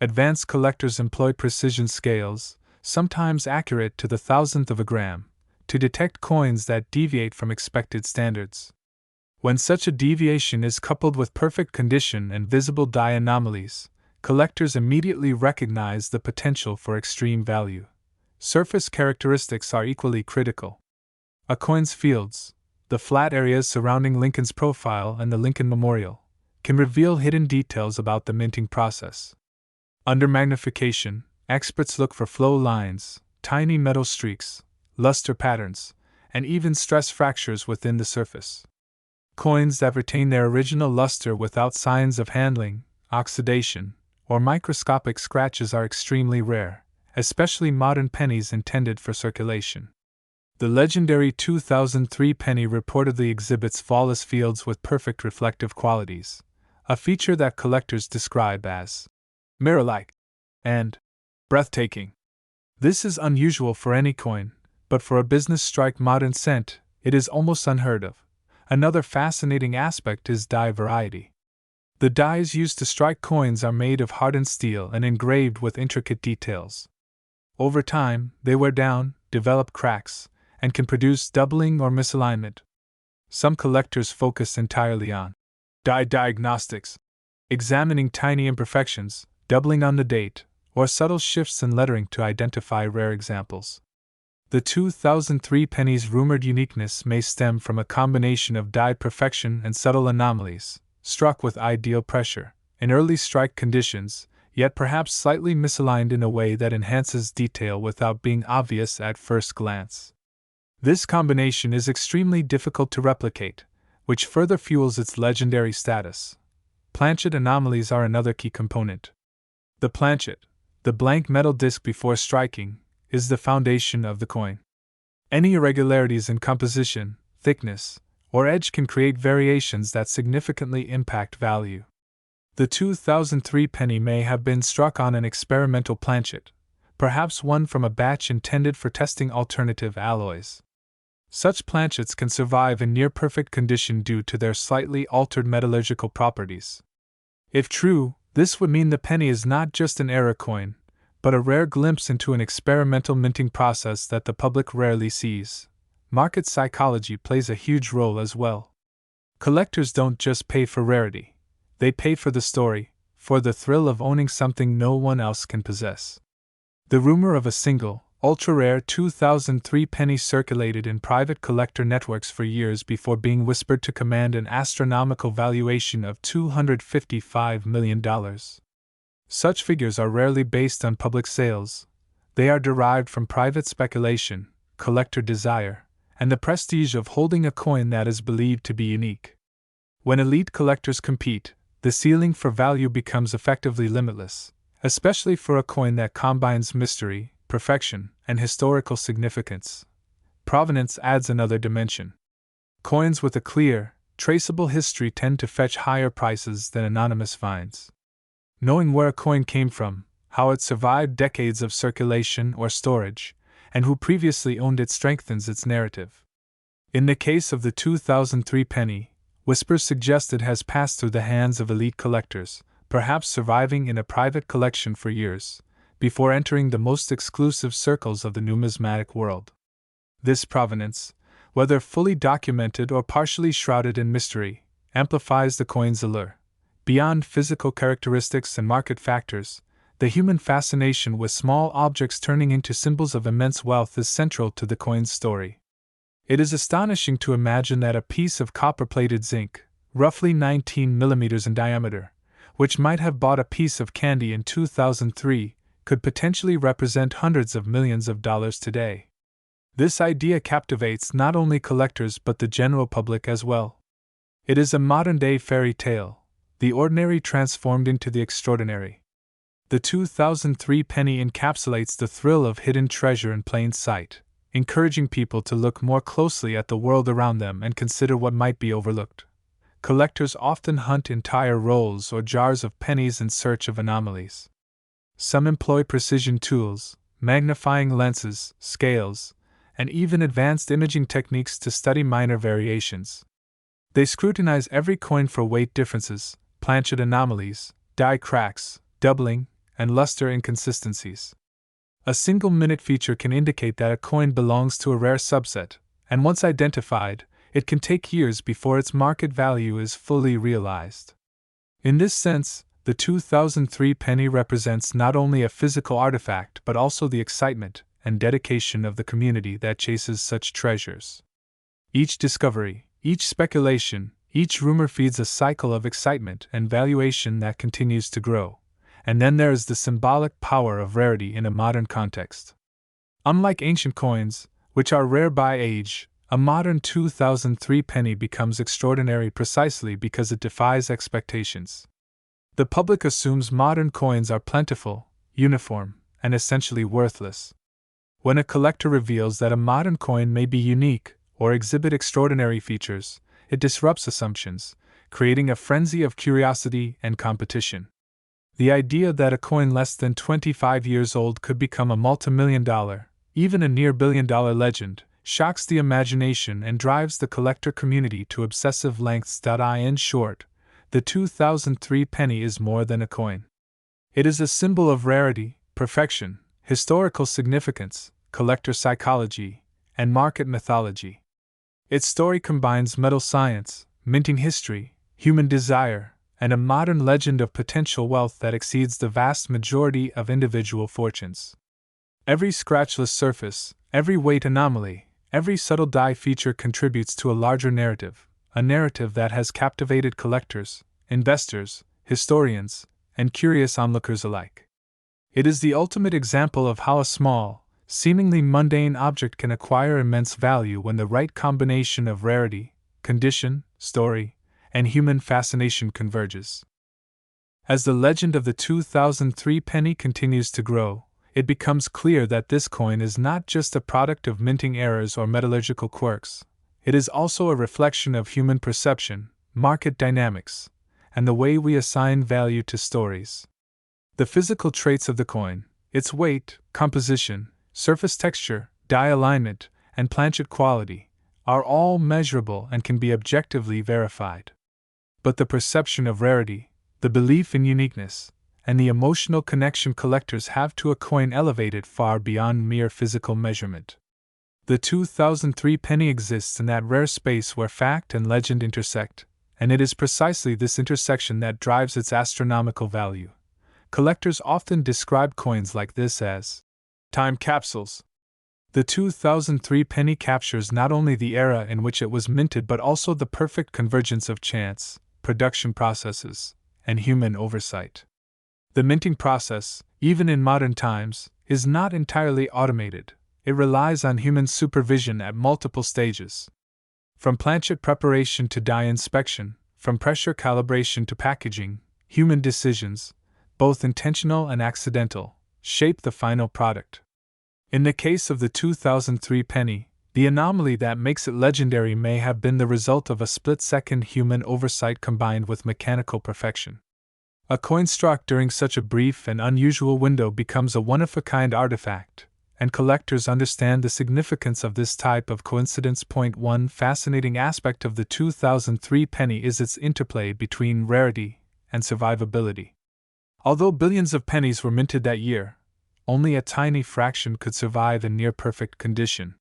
S1: Advanced collectors employ precision scales, sometimes accurate to the 1,000th of a gram, to detect coins that deviate from expected standards. When such a deviation is coupled with perfect condition and visible die anomalies, collectors immediately recognize the potential for extreme value. Surface characteristics are equally critical. A coin's fields, the flat areas surrounding Lincoln's profile and the Lincoln Memorial, can reveal hidden details about the minting process. Under magnification, experts look for flow lines, tiny metal streaks, luster patterns, and even stress fractures within the surface. Coins that retain their original luster without signs of handling, oxidation, or microscopic scratches are extremely rare, especially modern pennies intended for circulation. The legendary 2003 penny reportedly exhibits flawless fields with perfect reflective qualities, a feature that collectors describe as mirror-like and breathtaking. This is unusual for any coin, but for a business strike modern cent, it is almost unheard of. Another fascinating aspect is die variety. The dies used to strike coins are made of hardened steel and engraved with intricate details. Over time, they wear down, develop cracks, and can produce doubling or misalignment. Some collectors focus entirely on die diagnostics, examining tiny imperfections, doubling on the date, or subtle shifts in lettering to identify rare examples. The 2003 penny's rumored uniqueness may stem from a combination of die perfection and subtle anomalies, struck with ideal pressure, in early strike conditions, yet perhaps slightly misaligned in a way that enhances detail without being obvious at first glance. This combination is extremely difficult to replicate, which further fuels its legendary status. Planchet anomalies are another key component. The planchet, the blank metal disc before striking, is the foundation of the coin. Any irregularities in composition, thickness, or edge can create variations that significantly impact value. The 2003 penny may have been struck on an experimental planchet, perhaps one from a batch intended for testing alternative alloys. Such planchets can survive in near-perfect condition due to their slightly altered metallurgical properties. If true, this would mean the penny is not just an error coin, but a rare glimpse into an experimental minting process that the public rarely sees. Market psychology plays a huge role as well. Collectors don't just pay for rarity, they pay for the story, for the thrill of owning something no one else can possess. The rumor of a single, ultra-rare 2003 penny circulated in private collector networks for years before being whispered to command an astronomical valuation of $255 million. Such figures are rarely based on public sales. They are derived from private speculation, collector desire, and the prestige of holding a coin that is believed to be unique. When elite collectors compete, the ceiling for value becomes effectively limitless, especially for a coin that combines mystery, perfection, and historical significance. Provenance adds another dimension. Coins with a clear, traceable history tend to fetch higher prices than anonymous finds. Knowing where a coin came from, how it survived decades of circulation or storage, and who previously owned it strengthens its narrative. In the case of the 2003 penny, whispers suggest it has passed through the hands of elite collectors, perhaps surviving in a private collection for years, before entering the most exclusive circles of the numismatic world. This provenance, whether fully documented or partially shrouded in mystery, amplifies the coin's allure. Beyond physical characteristics and market factors, the human fascination with small objects turning into symbols of immense wealth is central to the coin's story. It is astonishing to imagine that a piece of copper-plated zinc, roughly 19 millimeters in diameter, which might have bought a piece of candy in 2003, could potentially represent hundreds of millions of dollars today. This idea captivates not only collectors but the general public as well. It is a modern-day fairy tale, the ordinary transformed into the extraordinary. The 2003 penny encapsulates the thrill of hidden treasure in plain sight, encouraging people to look more closely at the world around them and consider what might be overlooked. Collectors often hunt entire rolls or jars of pennies in search of anomalies. Some employ precision tools, magnifying lenses, scales, and even advanced imaging techniques to study minor variations. They scrutinize every coin for weight differences, planchet anomalies, die cracks, doubling, and luster inconsistencies. A single minute feature can indicate that a coin belongs to a rare subset, and once identified, it can take years before its market value is fully realized. In this sense, the 2003 penny represents not only a physical artifact but also the excitement and dedication of the community that chases such treasures. Each discovery, each speculation, each rumor feeds a cycle of excitement and valuation that continues to grow. And then there is the symbolic power of rarity in a modern context. Unlike ancient coins, which are rare by age, a modern 2003 penny becomes extraordinary precisely because it defies expectations. The public assumes modern coins are plentiful, uniform, and essentially worthless. When a collector reveals that a modern coin may be unique or exhibit extraordinary features, it disrupts assumptions, creating a frenzy of curiosity and competition. The idea that a coin less than 25 years old could become a multimillion-dollar, even a near-billion-dollar legend, shocks the imagination and drives the collector community to obsessive lengths. In short, the 2003 penny is more than a coin. It is a symbol of rarity, perfection, historical significance, collector psychology, and market mythology. Its story combines metal science, minting history, human desire, and a modern legend of potential wealth that exceeds the vast majority of individual fortunes. Every scratchless surface, every weight anomaly, every subtle die feature contributes to a larger narrative, a narrative that has captivated collectors, investors, historians, and curious onlookers alike. It is the ultimate example of how a small, seemingly mundane object can acquire immense value when the right combination of rarity, condition, story, and human fascination converges. As the legend of the 2003 penny continues to grow, it becomes clear that this coin is not just a product of minting errors or metallurgical quirks. It is also a reflection of human perception, market dynamics, and the way we assign value to stories. The physical traits of the coin, its weight, composition, surface texture, die alignment, and planchet quality, are all measurable and can be objectively verified. But the perception of rarity, the belief in uniqueness, and the emotional connection collectors have to a coin elevate it far beyond mere physical measurement. The 2003 penny exists in that rare space where fact and legend intersect, and it is precisely this intersection that drives its astronomical value. Collectors often describe coins like this as time capsules. The 2003 penny captures not only the era in which it was minted but also the perfect convergence of chance, production processes, and human oversight. The minting process, even in modern times, is not entirely automated. It relies on human supervision at multiple stages. From planchet preparation to die inspection, from pressure calibration to packaging, human decisions, both intentional and accidental, shape the final product. In the case of the 2003 penny, the anomaly that makes it legendary may have been the result of a split-second human oversight combined with mechanical perfection. A coin struck during such a brief and unusual window becomes a one-of-a-kind artifact, and collectors understand the significance of this type of coincidence. One fascinating aspect of the 2003 penny is its interplay between rarity and survivability. Although billions of pennies were minted that year, only a tiny fraction could survive in near-perfect condition.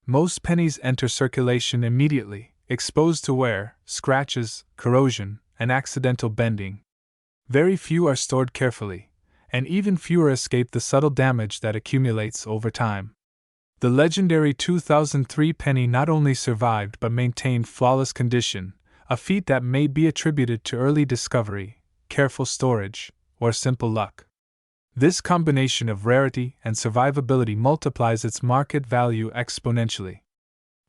S1: Most pennies enter circulation immediately, exposed to wear, scratches, corrosion, and accidental bending. Very few are stored carefully, and even fewer escape the subtle damage that accumulates over time. The legendary 2003 penny not only survived but maintained flawless condition, a feat that may be attributed to early discovery, careful storage, or simple luck. This combination of rarity and survivability multiplies its market value exponentially.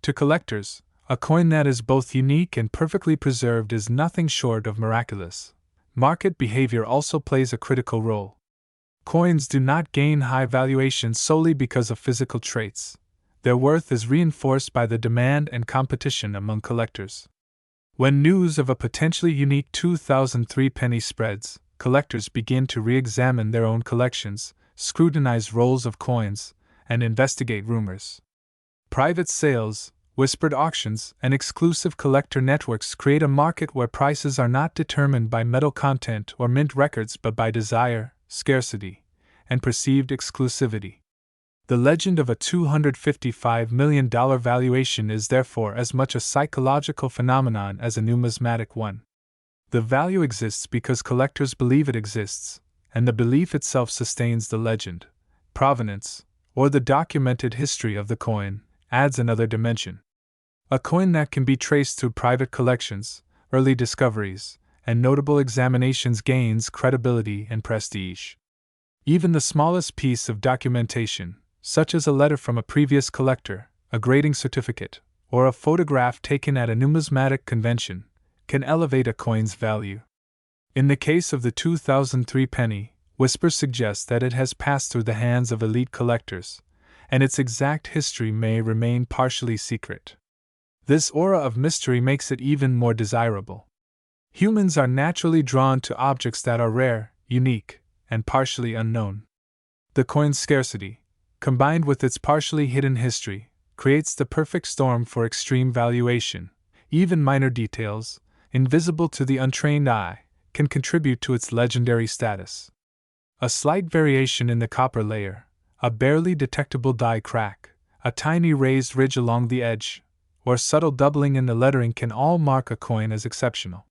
S1: To collectors, a coin that is both unique and perfectly preserved is nothing short of miraculous. Market behavior also plays a critical role. Coins do not gain high valuations solely because of physical traits. Their worth is reinforced by the demand and competition among collectors. When news of a potentially unique 2003 penny spreads, collectors begin to re-examine their own collections, scrutinize rolls of coins, and investigate rumors. Private sales, whispered auctions, and exclusive collector networks create a market where prices are not determined by metal content or mint records but by desire, scarcity, and perceived exclusivity. The legend of a $255 million valuation is therefore as much a psychological phenomenon as a numismatic one. The value exists because collectors believe it exists, and the belief itself sustains the legend. Provenance, or the documented history of the coin, adds another dimension. A coin that can be traced through private collections, early discoveries, and notable examinations gains credibility and prestige. Even the smallest piece of documentation, such as a letter from a previous collector, a grading certificate, or a photograph taken at a numismatic convention, can elevate a coin's value. In the case of the 2003 penny, whispers suggest that it has passed through the hands of elite collectors, and its exact history may remain partially secret. This aura of mystery makes it even more desirable. Humans are naturally drawn to objects that are rare, unique, and partially unknown. The coin's scarcity, combined with its partially hidden history, creates the perfect storm for extreme valuation. Even minor details, invisible to the untrained eye, can contribute to its legendary status. A slight variation in the copper layer, a barely detectable die crack, a tiny raised ridge along the edge, or subtle doubling in the lettering can all mark a coin as exceptional.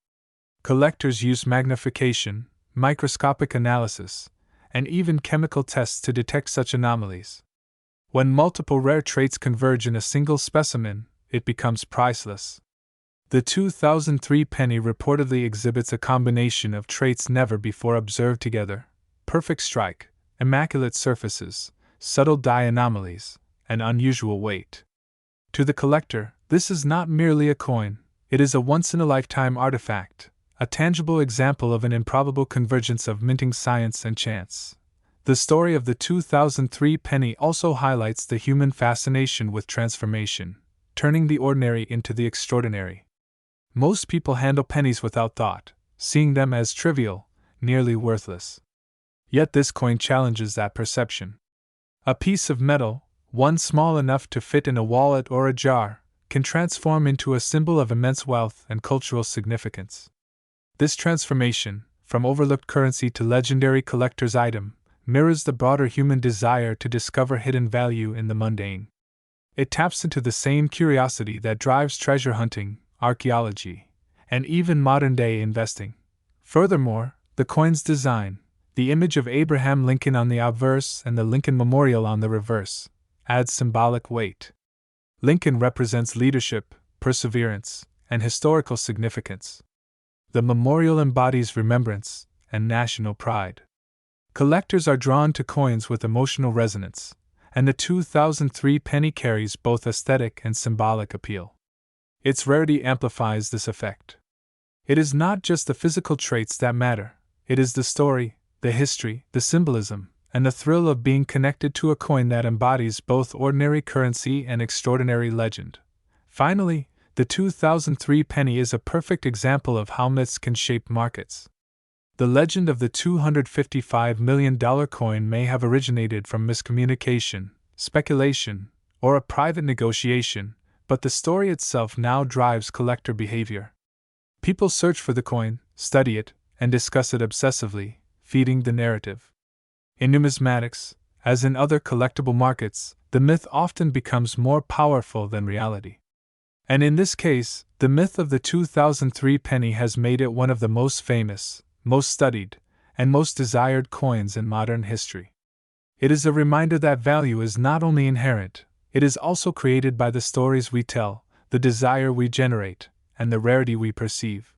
S1: Collectors use magnification, microscopic analysis, and even chemical tests to detect such anomalies. When multiple rare traits converge in a single specimen, it becomes priceless. The 2003 penny reportedly exhibits a combination of traits never before observed together: perfect strike, immaculate surfaces, subtle die anomalies, and unusual weight. To the collector, this is not merely a coin, it is a once-in-a-lifetime artifact, a tangible example of an improbable convergence of minting science and chance. The story of the 2003 penny also highlights the human fascination with transformation, turning the ordinary into the extraordinary. Most people handle pennies without thought, seeing them as trivial, nearly worthless. Yet this coin challenges that perception. A piece of metal, one small enough to fit in a wallet or a jar, can transform into a symbol of immense wealth and cultural significance. This transformation, from overlooked currency to legendary collector's item, mirrors the broader human desire to discover hidden value in the mundane. It taps into the same curiosity that drives treasure hunting, archaeology, and even modern-day investing. Furthermore, the coin's design, the image of Abraham Lincoln on the obverse and the Lincoln Memorial on the reverse, adds symbolic weight. Lincoln represents leadership, perseverance, and historical significance. The memorial embodies remembrance and national pride. Collectors are drawn to coins with emotional resonance, and the 2003 penny carries both aesthetic and symbolic appeal. Its rarity amplifies this effect. It is not just the physical traits that matter, it is the story, the history, the symbolism, and the thrill of being connected to a coin that embodies both ordinary currency and extraordinary legend. Finally, the 2003 penny is a perfect example of how myths can shape markets. The legend of the $255 million coin may have originated from miscommunication, speculation, or a private negotiation, but the story itself now drives collector behavior. People search for the coin, study it, and discuss it obsessively, feeding the narrative. In numismatics, as in other collectible markets, the myth often becomes more powerful than reality. And in this case, the myth of the 2003 penny has made it one of the most famous, most studied, and most desired coins in modern history. It is a reminder that value is not only inherent, it is also created by the stories we tell, the desire we generate, and the rarity we perceive.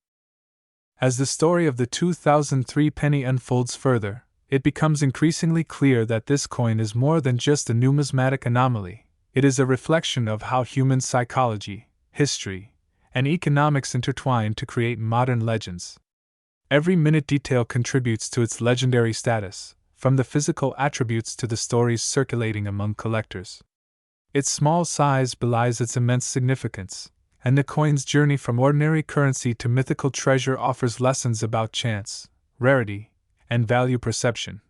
S1: As the story of the 2003 penny unfolds further, it becomes increasingly clear that this coin is more than just a numismatic anomaly. It is a reflection of how human psychology, history, and economics intertwine to create modern legends. Every minute detail contributes to its legendary status, from the physical attributes to the stories circulating among collectors. Its small size belies its immense significance, and the coin's journey from ordinary currency to mythical treasure offers lessons about chance, rarity, and value perception.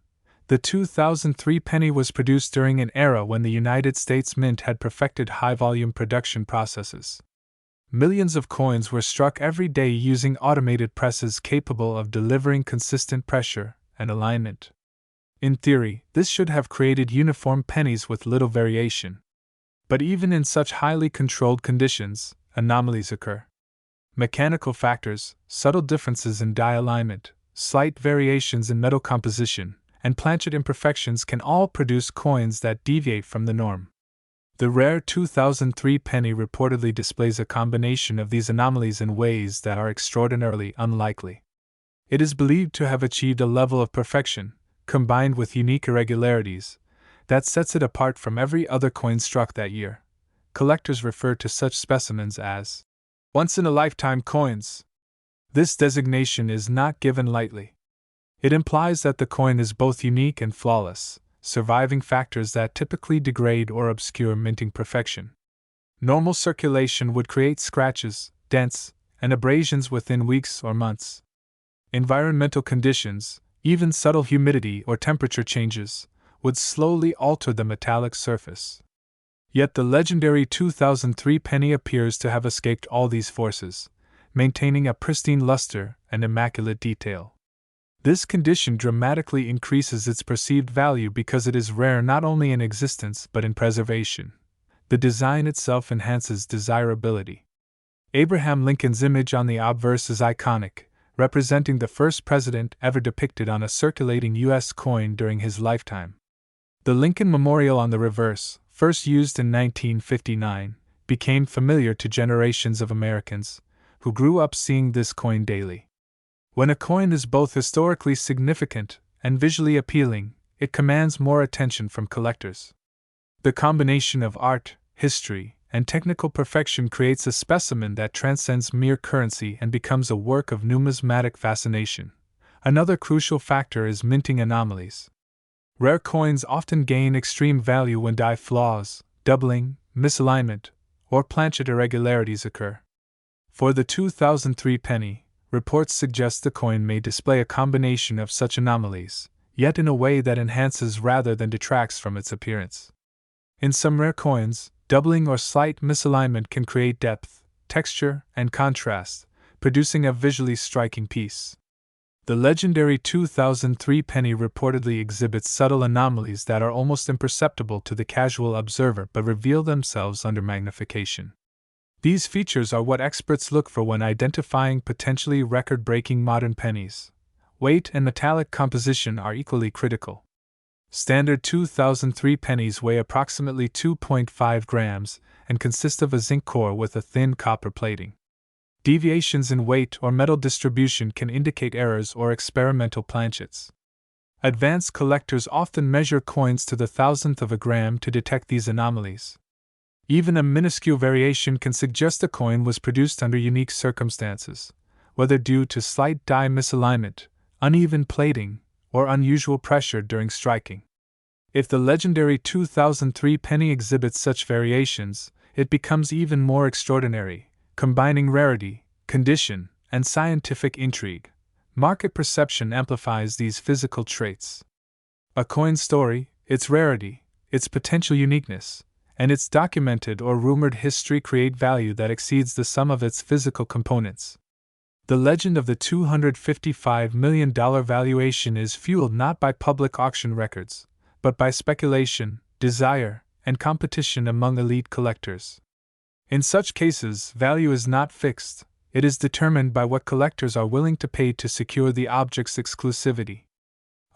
S1: The 2003 penny was produced during an era when the United States Mint had perfected high-volume production processes. Millions of coins were struck every day using automated presses capable of delivering consistent pressure and alignment. In theory, this should have created uniform pennies with little variation. But even in such highly controlled conditions, anomalies occur. Mechanical factors, subtle differences in die alignment, slight variations in metal composition, and planchet imperfections can all produce coins that deviate from the norm. The rare 2003 penny reportedly displays a combination of these anomalies in ways that are extraordinarily unlikely. It is believed to have achieved a level of perfection, combined with unique irregularities, that sets it apart from every other coin struck that year. Collectors refer to such specimens as once-in-a-lifetime coins. This designation is not given lightly. It implies that the coin is both unique and flawless, surviving factors that typically degrade or obscure minting perfection. Normal circulation would create scratches, dents, and abrasions within weeks or months. Environmental conditions, even subtle humidity or temperature changes, would slowly alter the metallic surface. Yet the legendary 2003 penny appears to have escaped all these forces, maintaining a pristine luster and immaculate detail. This condition dramatically increases its perceived value because it is rare not only in existence but in preservation. The design itself enhances desirability. Abraham Lincoln's image on the obverse is iconic, representing the first president ever depicted on a circulating U.S. coin during his lifetime. The Lincoln Memorial on the reverse, first used in 1959, became familiar to generations of Americans who grew up seeing this coin daily. When a coin is both historically significant and visually appealing, it commands more attention from collectors. The combination of art, history, and technical perfection creates a specimen that transcends mere currency and becomes a work of numismatic fascination. Another crucial factor is minting anomalies. Rare coins often gain extreme value when die flaws, doubling, misalignment, or planchet irregularities occur. For the 2003 penny, reports suggest the coin may display a combination of such anomalies, yet in a way that enhances rather than detracts from its appearance. In some rare coins, doubling or slight misalignment can create depth, texture, and contrast, producing a visually striking piece. The legendary 2003 penny reportedly exhibits subtle anomalies that are almost imperceptible to the casual observer but reveal themselves under magnification. These features are what experts look for when identifying potentially record-breaking modern pennies. Weight and metallic composition are equally critical. Standard 2003 pennies weigh approximately 2.5 grams and consist of a zinc core with a thin copper plating. Deviations in weight or metal distribution can indicate errors or experimental planchets. Advanced collectors often measure coins to the thousandth of a gram to detect these anomalies. Even a minuscule variation can suggest a coin was produced under unique circumstances, whether due to slight die misalignment, uneven plating, or unusual pressure during striking. If the legendary 2003 penny exhibits such variations, it becomes even more extraordinary, combining rarity, condition, and scientific intrigue. Market perception amplifies these physical traits. A coin's story, its rarity, its potential uniqueness, and its documented or rumored history create value that exceeds the sum of its physical components. The legend of the $255 million valuation is fueled not by public auction records, but by speculation, desire, and competition among elite collectors. In such cases, value is not fixed, it is determined by what collectors are willing to pay to secure the object's exclusivity.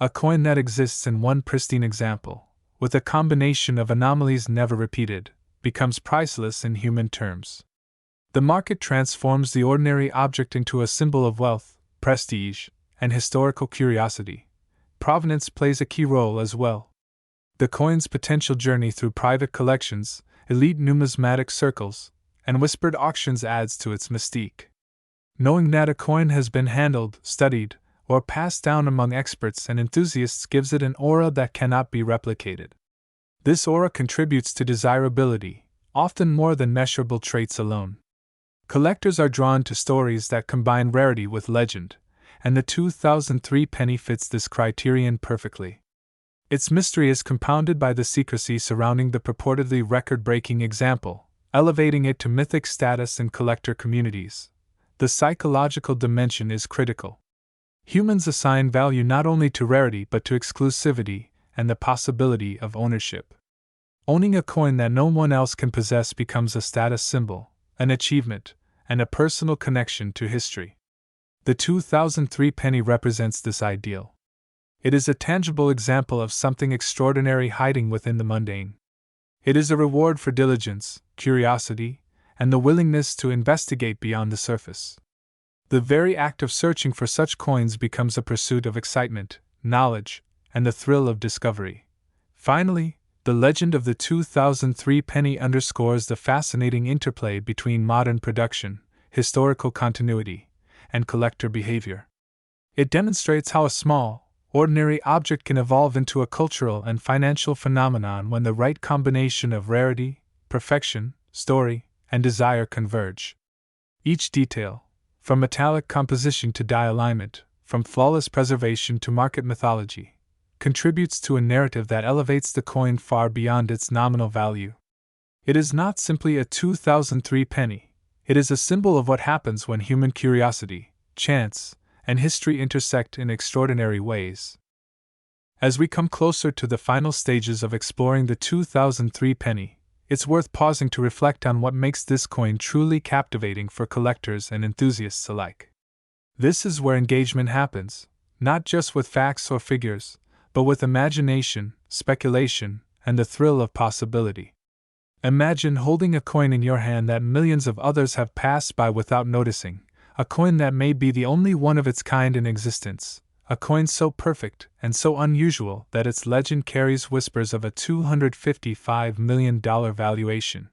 S1: A coin that exists in one pristine example, with a combination of anomalies never repeated, becomes priceless in human terms. The market transforms the ordinary object into a symbol of wealth, prestige, and historical curiosity. Provenance plays a key role as well. The coin's potential journey through private collections, elite numismatic circles, and whispered auctions adds to its mystique. Knowing that a coin has been handled, studied, or passed down among experts and enthusiasts gives it an aura that cannot be replicated. This aura contributes to desirability, often more than measurable traits alone. Collectors are drawn to stories that combine rarity with legend, and the 2003 penny fits this criterion perfectly. Its mystery is compounded by the secrecy surrounding the purportedly record-breaking example, elevating it to mythic status in collector communities. The psychological dimension is critical. Humans assign value not only to rarity but to exclusivity and the possibility of ownership. Owning a coin that no one else can possess becomes a status symbol, an achievement, and a personal connection to history. The 2003 penny represents this ideal. It is a tangible example of something extraordinary hiding within the mundane. It is a reward for diligence, curiosity, and the willingness to investigate beyond the surface. The very act of searching for such coins becomes a pursuit of excitement, knowledge, and the thrill of discovery. Finally, the legend of the 2003 penny underscores the fascinating interplay between modern production, historical continuity, and collector behavior. It demonstrates how a small, ordinary object can evolve into a cultural and financial phenomenon when the right combination of rarity, perfection, story, and desire converge. Each detail, from metallic composition to die alignment, from flawless preservation to market mythology, contributes to a narrative that elevates the coin far beyond its nominal value. It is not simply a 2003 penny, it is a symbol of what happens when human curiosity, chance, and history intersect in extraordinary ways. As we come closer to the final stages of exploring the 2003 penny, it's worth pausing to reflect on what makes this coin truly captivating for collectors and enthusiasts alike. This is where engagement happens, not just with facts or figures, but with imagination, speculation, and the thrill of possibility. Imagine holding a coin in your hand that millions of others have passed by without noticing, a coin that may be the only one of its kind in existence, a coin so perfect and so unusual that its legend carries whispers of a $255 million valuation.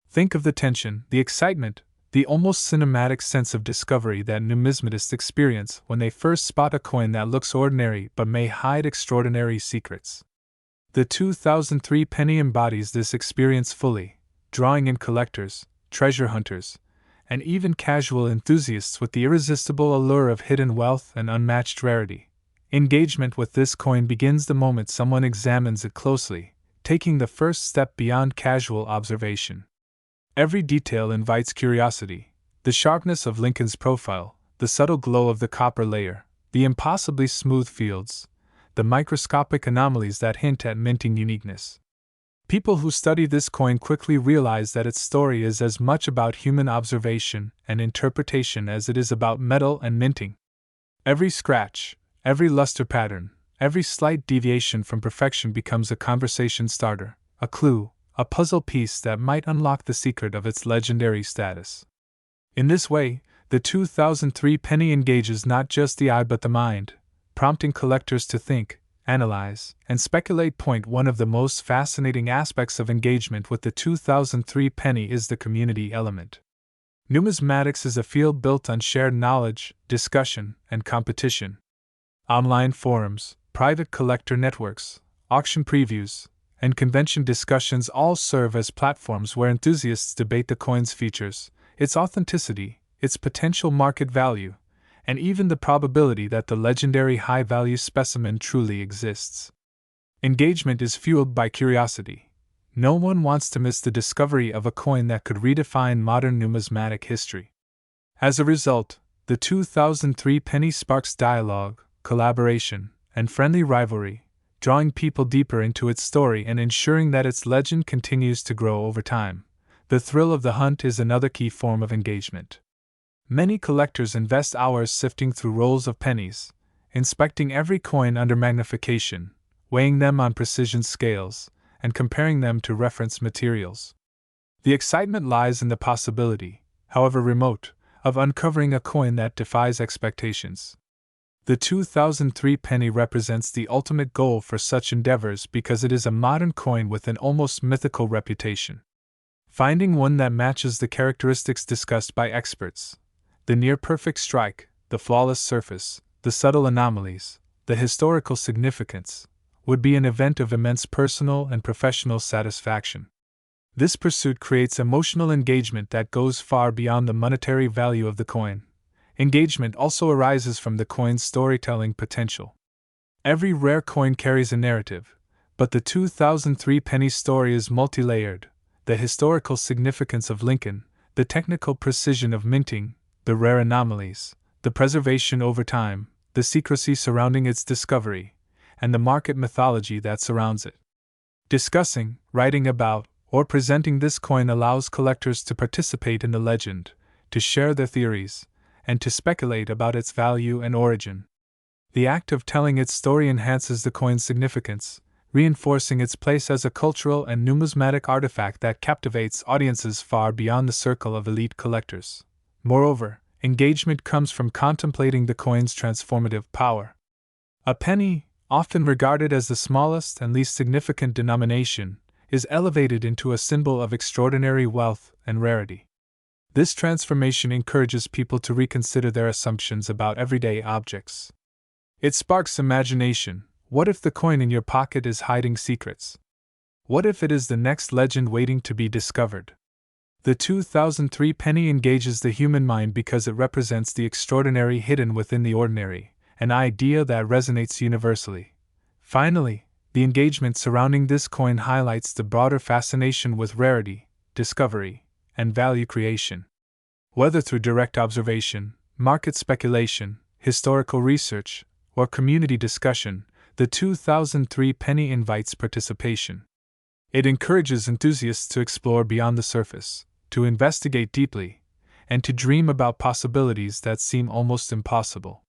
S1: Think of the tension, the excitement, the almost cinematic sense of discovery that numismatists experience when they first spot a coin that looks ordinary but may hide extraordinary secrets. The 2003 penny embodies this experience fully, drawing in collectors, treasure hunters, and even casual enthusiasts with the irresistible allure of hidden wealth and unmatched rarity. Engagement with this coin begins the moment someone examines it closely, taking the first step beyond casual observation. Every detail invites curiosity: the sharpness of Lincoln's profile, the subtle glow of the copper layer, the impossibly smooth fields, the microscopic anomalies that hint at minting uniqueness. People who study this coin quickly realize that its story is as much about human observation and interpretation as it is about metal and minting. Every scratch, every luster pattern, every slight deviation from perfection becomes a conversation starter, a clue, a puzzle piece that might unlock the secret of its legendary status. In this way, the 2003 penny engages not just the eye but the mind, prompting collectors to think, analyze, and speculate. One of the most fascinating aspects of engagement with the 2003 penny is the community element. Numismatics is a field built on shared knowledge, discussion, and competition. Online forums, private collector networks, auction previews, and convention discussions all serve as platforms where enthusiasts debate the coin's features, its authenticity, its potential market value, and even the probability that the legendary high-value specimen truly exists. Engagement is fueled by curiosity. No one wants to miss the discovery of a coin that could redefine modern numismatic history. As a result, the 2003 penny sparks dialogue, collaboration, and friendly rivalry, drawing people deeper into its story and ensuring that its legend continues to grow over time. The thrill of the hunt is another key form of engagement. Many collectors invest hours sifting through rolls of pennies, inspecting every coin under magnification, weighing them on precision scales, and comparing them to reference materials. The excitement lies in the possibility, however remote, of uncovering a coin that defies expectations. The 2003 penny represents the ultimate goal for such endeavors because it is a modern coin with an almost mythical reputation. Finding one that matches the characteristics discussed by experts, the near-perfect strike, the flawless surface, the subtle anomalies, the historical significance, would be an event of immense personal and professional satisfaction. This pursuit creates emotional engagement that goes far beyond the monetary value of the coin. Engagement also arises from the coin's storytelling potential. Every rare coin carries a narrative, but the 2003 penny story is multi-layered. The historical significance of Lincoln, the technical precision of minting, the rare anomalies, the preservation over time, the secrecy surrounding its discovery, and the market mythology that surrounds it. Discussing, writing about, or presenting this coin allows collectors to participate in the legend, to share their theories, and to speculate about its value and origin. The act of telling its story enhances the coin's significance, reinforcing its place as a cultural and numismatic artifact that captivates audiences far beyond the circle of elite collectors. Moreover, engagement comes from contemplating the coin's transformative power. A penny, often regarded as the smallest and least significant denomination, is elevated into a symbol of extraordinary wealth and rarity. This transformation encourages people to reconsider their assumptions about everyday objects. It sparks imagination. What if the coin in your pocket is hiding secrets? What if it is the next legend waiting to be discovered? The 2003 penny engages the human mind because it represents the extraordinary hidden within the ordinary, an idea that resonates universally. Finally, the engagement surrounding this coin highlights the broader fascination with rarity, discovery, and value creation. Whether through direct observation, market speculation, historical research, or community discussion, the 2003 penny invites participation. It encourages enthusiasts to explore beyond the surface, to investigate deeply, and to dream about possibilities that seem almost impossible.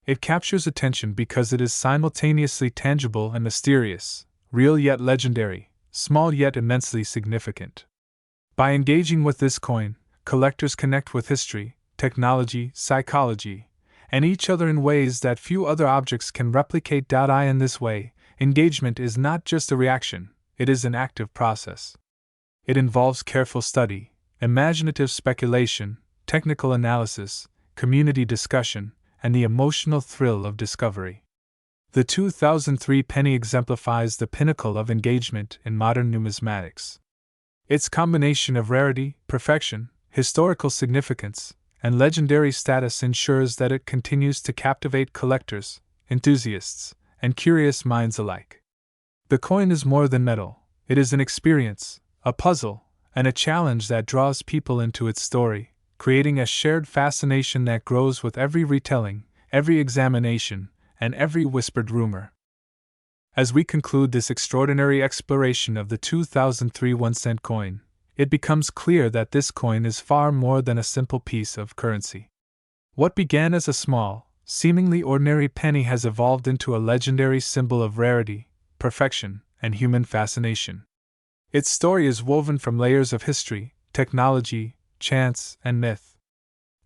S1: It captures attention because it is simultaneously tangible and mysterious, real yet legendary, small yet immensely significant. By engaging with this coin, collectors connect with history, technology, psychology, and each other in ways that few other objects can replicate. In this way, engagement is not just a reaction, it is an active process. It involves careful study, imaginative speculation, technical analysis, community discussion, and the emotional thrill of discovery. The 2003 penny exemplifies the pinnacle of engagement in modern numismatics. Its combination of rarity, perfection, historical significance, and legendary status ensures that it continues to captivate collectors, enthusiasts, and curious minds alike. The coin is more than metal, it is an experience, a puzzle, and a challenge that draws people into its story, creating a shared fascination that grows with every retelling, every examination, and every whispered rumor. As we conclude this extraordinary exploration of the 2003 1-cent coin, it becomes clear that this coin is far more than a simple piece of currency. What began as a small, seemingly ordinary penny has evolved into a legendary symbol of rarity, perfection, and human fascination. Its story is woven from layers of history, technology, chance, and myth.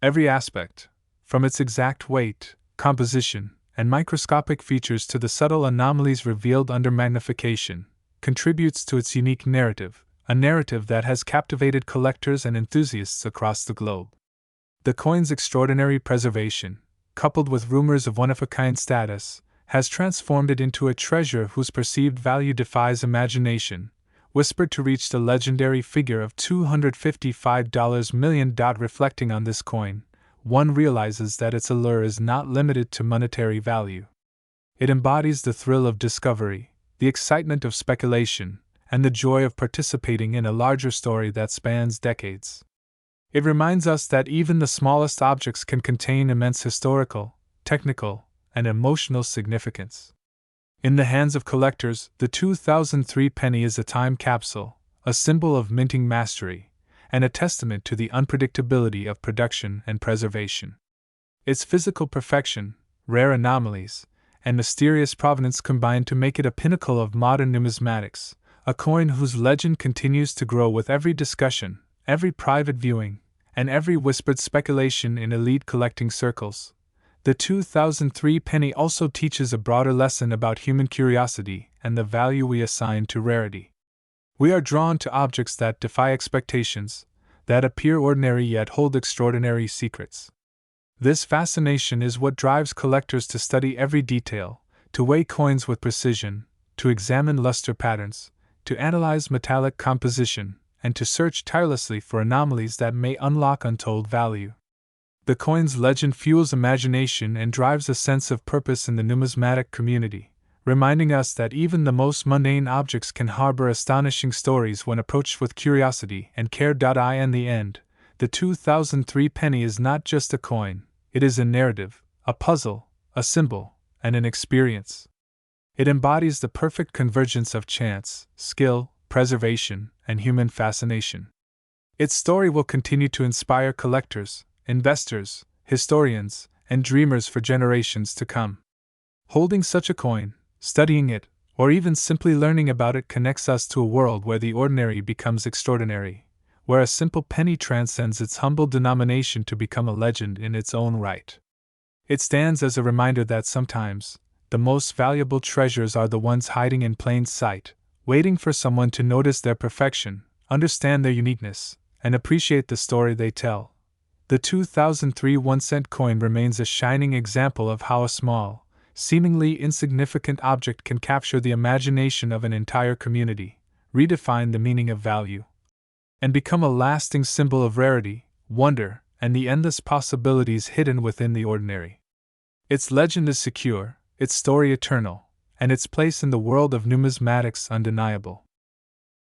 S1: Every aspect, from its exact weight, composition, and microscopic features to the subtle anomalies revealed under magnification, contributes to its unique narrative, a narrative that has captivated collectors and enthusiasts across the globe. The coin's extraordinary preservation, coupled with rumors of one-of-a-kind status, has transformed it into a treasure whose perceived value defies imagination, whispered to reach the legendary figure of $255 million. Reflecting on this coin, one realizes that its allure is not limited to monetary value. It embodies the thrill of discovery, the excitement of speculation, and the joy of participating in a larger story that spans decades. It reminds us that even the smallest objects can contain immense historical, technical, and emotional significance. In the hands of collectors, the 2003 penny is a time capsule, a symbol of minting mastery, and a testament to the unpredictability of production and preservation. Its physical perfection, rare anomalies, and mysterious provenance combine to make it a pinnacle of modern numismatics, a coin whose legend continues to grow with every discussion, every private viewing, and every whispered speculation in elite collecting circles. The 2003 penny also teaches a broader lesson about human curiosity and the value we assign to rarity. We are drawn to objects that defy expectations, that appear ordinary yet hold extraordinary secrets. This fascination is what drives collectors to study every detail, to weigh coins with precision, to examine luster patterns, to analyze metallic composition, and to search tirelessly for anomalies that may unlock untold value. The coin's legend fuels imagination and drives a sense of purpose in the numismatic community, reminding us that even the most mundane objects can harbor astonishing stories when approached with curiosity and care. In the end, the 2003 penny is not just a coin, it is a narrative, a puzzle, a symbol, and an experience. It embodies the perfect convergence of chance, skill, preservation, and human fascination. Its story will continue to inspire collectors, investors, historians, and dreamers for generations to come. Holding such a coin, studying it, or even simply learning about it connects us to a world where the ordinary becomes extraordinary, where a simple penny transcends its humble denomination to become a legend in its own right. It stands as a reminder that sometimes, the most valuable treasures are the ones hiding in plain sight, waiting for someone to notice their perfection, understand their uniqueness, and appreciate the story they tell. The 2003 1-cent coin remains a shining example of how a small, seemingly insignificant object can capture the imagination of an entire community, redefine the meaning of value, and become a lasting symbol of rarity, wonder, and the endless possibilities hidden within the ordinary. Its legend is secure, its story eternal, and its place in the world of numismatics undeniable.